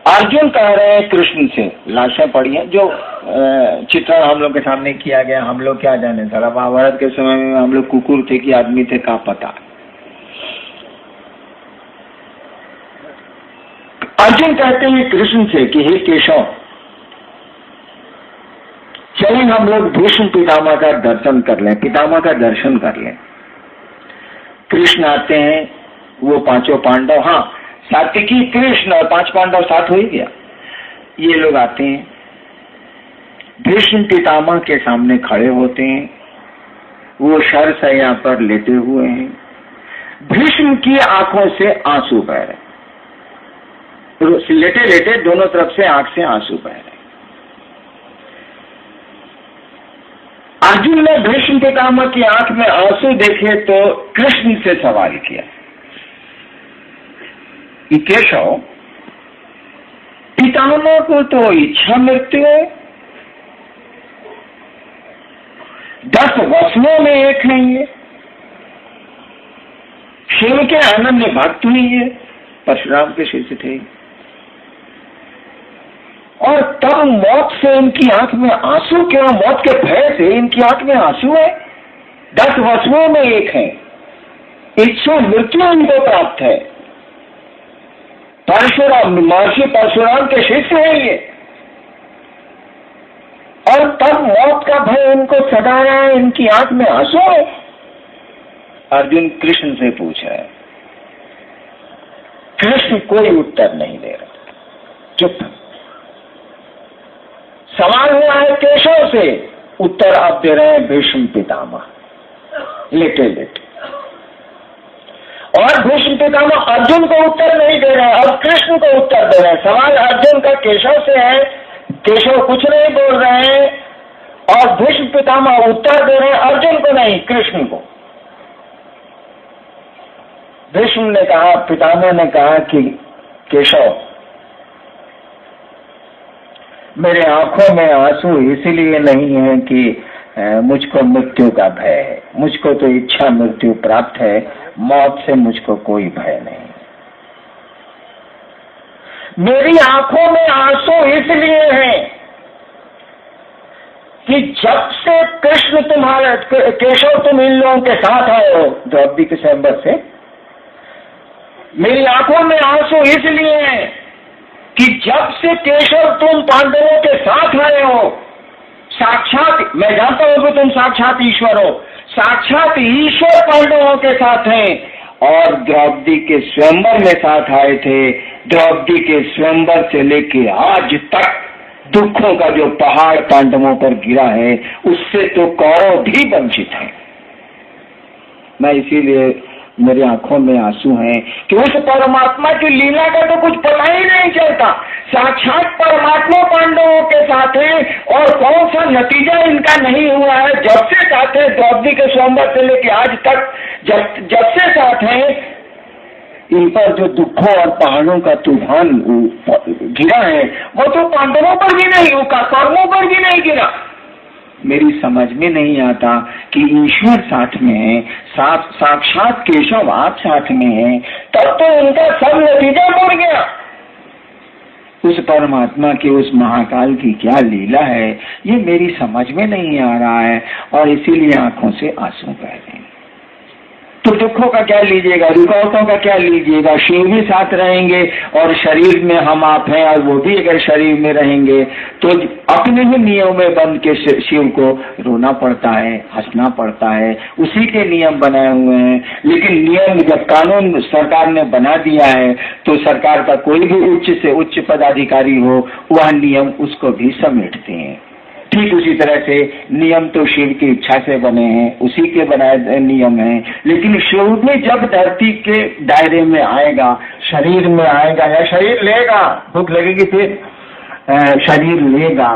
अर्जुन कह रहे हैं कृष्ण से, लाशें पड़ी हैं, जो चित्रण हम लोग के सामने किया गया, हम लोग क्या जाने, सारा महाभारत के समय में हम लोग कुकुर थे कि आदमी थे, क्या पता। अर्जुन कहते हैं कृष्ण से कि हे केशव, चलें हम लोग भीष्म पितामह का दर्शन कर लें, पितामह का दर्शन कर लें। कृष्ण आते हैं, वो 5 पांडव, हाँ सात्विकी कृष्ण और 5 पांडव साथ हो ही गया। ये लोग आते हैं, भीष्म पितामह के सामने खड़े होते हैं, वो शरशय्या पर लेटे हुए हैं, भीष्म की आंखों से आंसू बह रहे, लेटे लेटे दोनों तरफ से आंख से आंसू बह रहे। अर्जुन ने भीष्म पितामह की आंख में आंसू देखे तो कृष्ण से सवाल किया कि केशव, पितामह को तो इच्छा मृत्यु है, 10 वसुओं में एक है, ये शिव के अनन्य भक्त हुई है, परशुराम के शिष्य थे, और तब मौत से इनकी आंख में आंसू क्यों, मौत के भय से इनकी आंख में आंसू है। 10 वसुओं में एक है, इच्छा मृत्यु इनको प्राप्त है, परशुराम, महर्षि परशुराम के शिष्य है ये, और तब मौत का भय इनको सता रहा है, इनकी आंख में आंसू है। अर्जुन कृष्ण से पूछा है, कृष्ण कोई उत्तर नहीं दे रहा, चुप। सवाल हुआ है केशव से, उत्तर आप दे रहे हैं भीष्म पितामह, लेटे लेटे। और भीष्म पितामह अर्जुन को उत्तर नहीं दे रहे हैं, अब कृष्ण को उत्तर दे रहे हैं। सवाल अर्जुन का केशव से है, केशव कुछ नहीं बोल रहे हैं, और भीष्म पितामह उत्तर दे रहे हैं अर्जुन को नहीं, कृष्ण को। भीष्म ने कहा, पितामह ने कहा कि केशव, मेरे आंखों में आंसू इसलिए नहीं है कि मुझको मृत्यु का भय है, मुझको तो इच्छा मृत्यु प्राप्त है, मौत से मुझको कोई भय नहीं। मेरी आंखों में आंसू इसलिए है कि जब से कृष्ण तुम्हारे, केशव तुम इन लोगों के साथ आए हो द्रौपदी के स्वयंवर से, मेरी आंखों में आंसू इसलिए है कि जब से केशव तुम पांडवों के साथ आए हो, साक्षात, मैं जानता हूं कि तुम साक्षात ईश्वर हो, साक्षात ईश्वर पांडवों के साथ हैं, और द्रौपदी के स्वयंवर में साथ आए थे। द्रौपदी के स्वयंवर से लेके आज तक दुखों का जो पहाड़ पांडवों पर गिरा है, उससे तो कौरव भी वंचित हैं। मैं इसीलिए मेरी आंखों में आंसू हैं कि उस परमात्मा की लीला का तो कुछ पता ही नहीं चलता। साक्षात परमात्मा पांडवों के साथ है, और कौन सा नतीजा इनका नहीं हुआ है। जब से साथ है, द्रौपदी के स्वयंवर से लेके आज तक जब से साथ है, इन पर जो दुखों और पहाड़ों का तूफान गिरा है, वो तो पांडवों पर भी नहीं, कौरवों पर भी नहीं गिरा। मेरी समझ में नहीं आता कि ईश्वर साथ में है, साक्षात केशव आप साथ में है, तब तो उनका सब नतीजा मुड़ गया। उस परमात्मा की, उस महाकाल की क्या लीला है, ये मेरी समझ में नहीं आ रहा है, और इसीलिए आंखों से आंसू बह रहे हैं। तो दुखों का क्या लीजिएगा, रुकावटों का क्या लीजिएगा। शिव भी साथ रहेंगे, और शरीर में हम आप हैं, और वो भी अगर शरीर में रहेंगे तो अपने ही नियम में बंद के शिव को रोना पड़ता है, हंसना पड़ता है। उसी के नियम बनाए हुए हैं, लेकिन नियम जब कानून सरकार ने बना दिया है, तो सरकार का कोई भी उच्च से उच्च पदाधिकारी हो, वह नियम उसको भी समेटते हैं। ठीक उसी तरह से नियम तो शिव की इच्छा से बने हैं, उसी के बनाए नियम हैं, लेकिन शिव भी जब धरती के दायरे में आएगा, शरीर में आएगा या शरीर लेगा, भूख लगेगी फिर शरीर लेगा,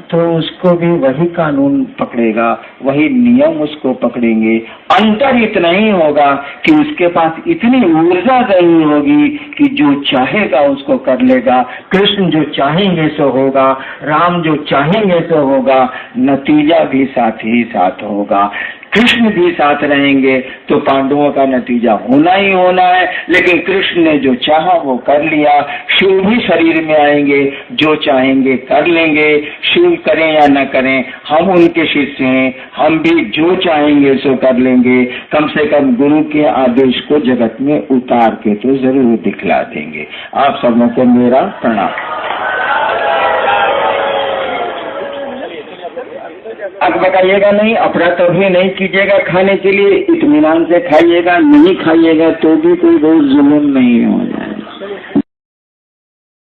तो उसको भी वही कानून पकड़ेगा, वही नियम उसको पकड़ेंगे। अंतर इतना ही होगा कि उसके पास इतनी ऊर्जा नहीं होगी कि जो चाहेगा उसको कर लेगा। कृष्ण जो चाहेंगे सो होगा, राम जो चाहेंगे सो होगा, नतीजा भी साथ ही साथ होगा। कृष्ण भी साथ रहेंगे तो पांडवों का नतीजा होना ही होना है, लेकिन कृष्ण ने जो चाहा वो कर लिया। शिव भी शरीर में आएंगे, जो चाहेंगे कर लेंगे, शिव करें या न करें, हम उनके शिष्य हैं, हम भी जो चाहेंगे सो कर लेंगे। कम से कम गुरु के आदेश को जगत में उतार के तो जरूर दिखला देंगे। आप सबों को मेरा प्रणाम। अब बताइएगा नहीं, अपना तभी नहीं कीजिएगा, खाने के लिए इत्मीनान से खाइएगा, नहीं खाइएगा तो भी कोई बहुत जुल्म नहीं हो जाए।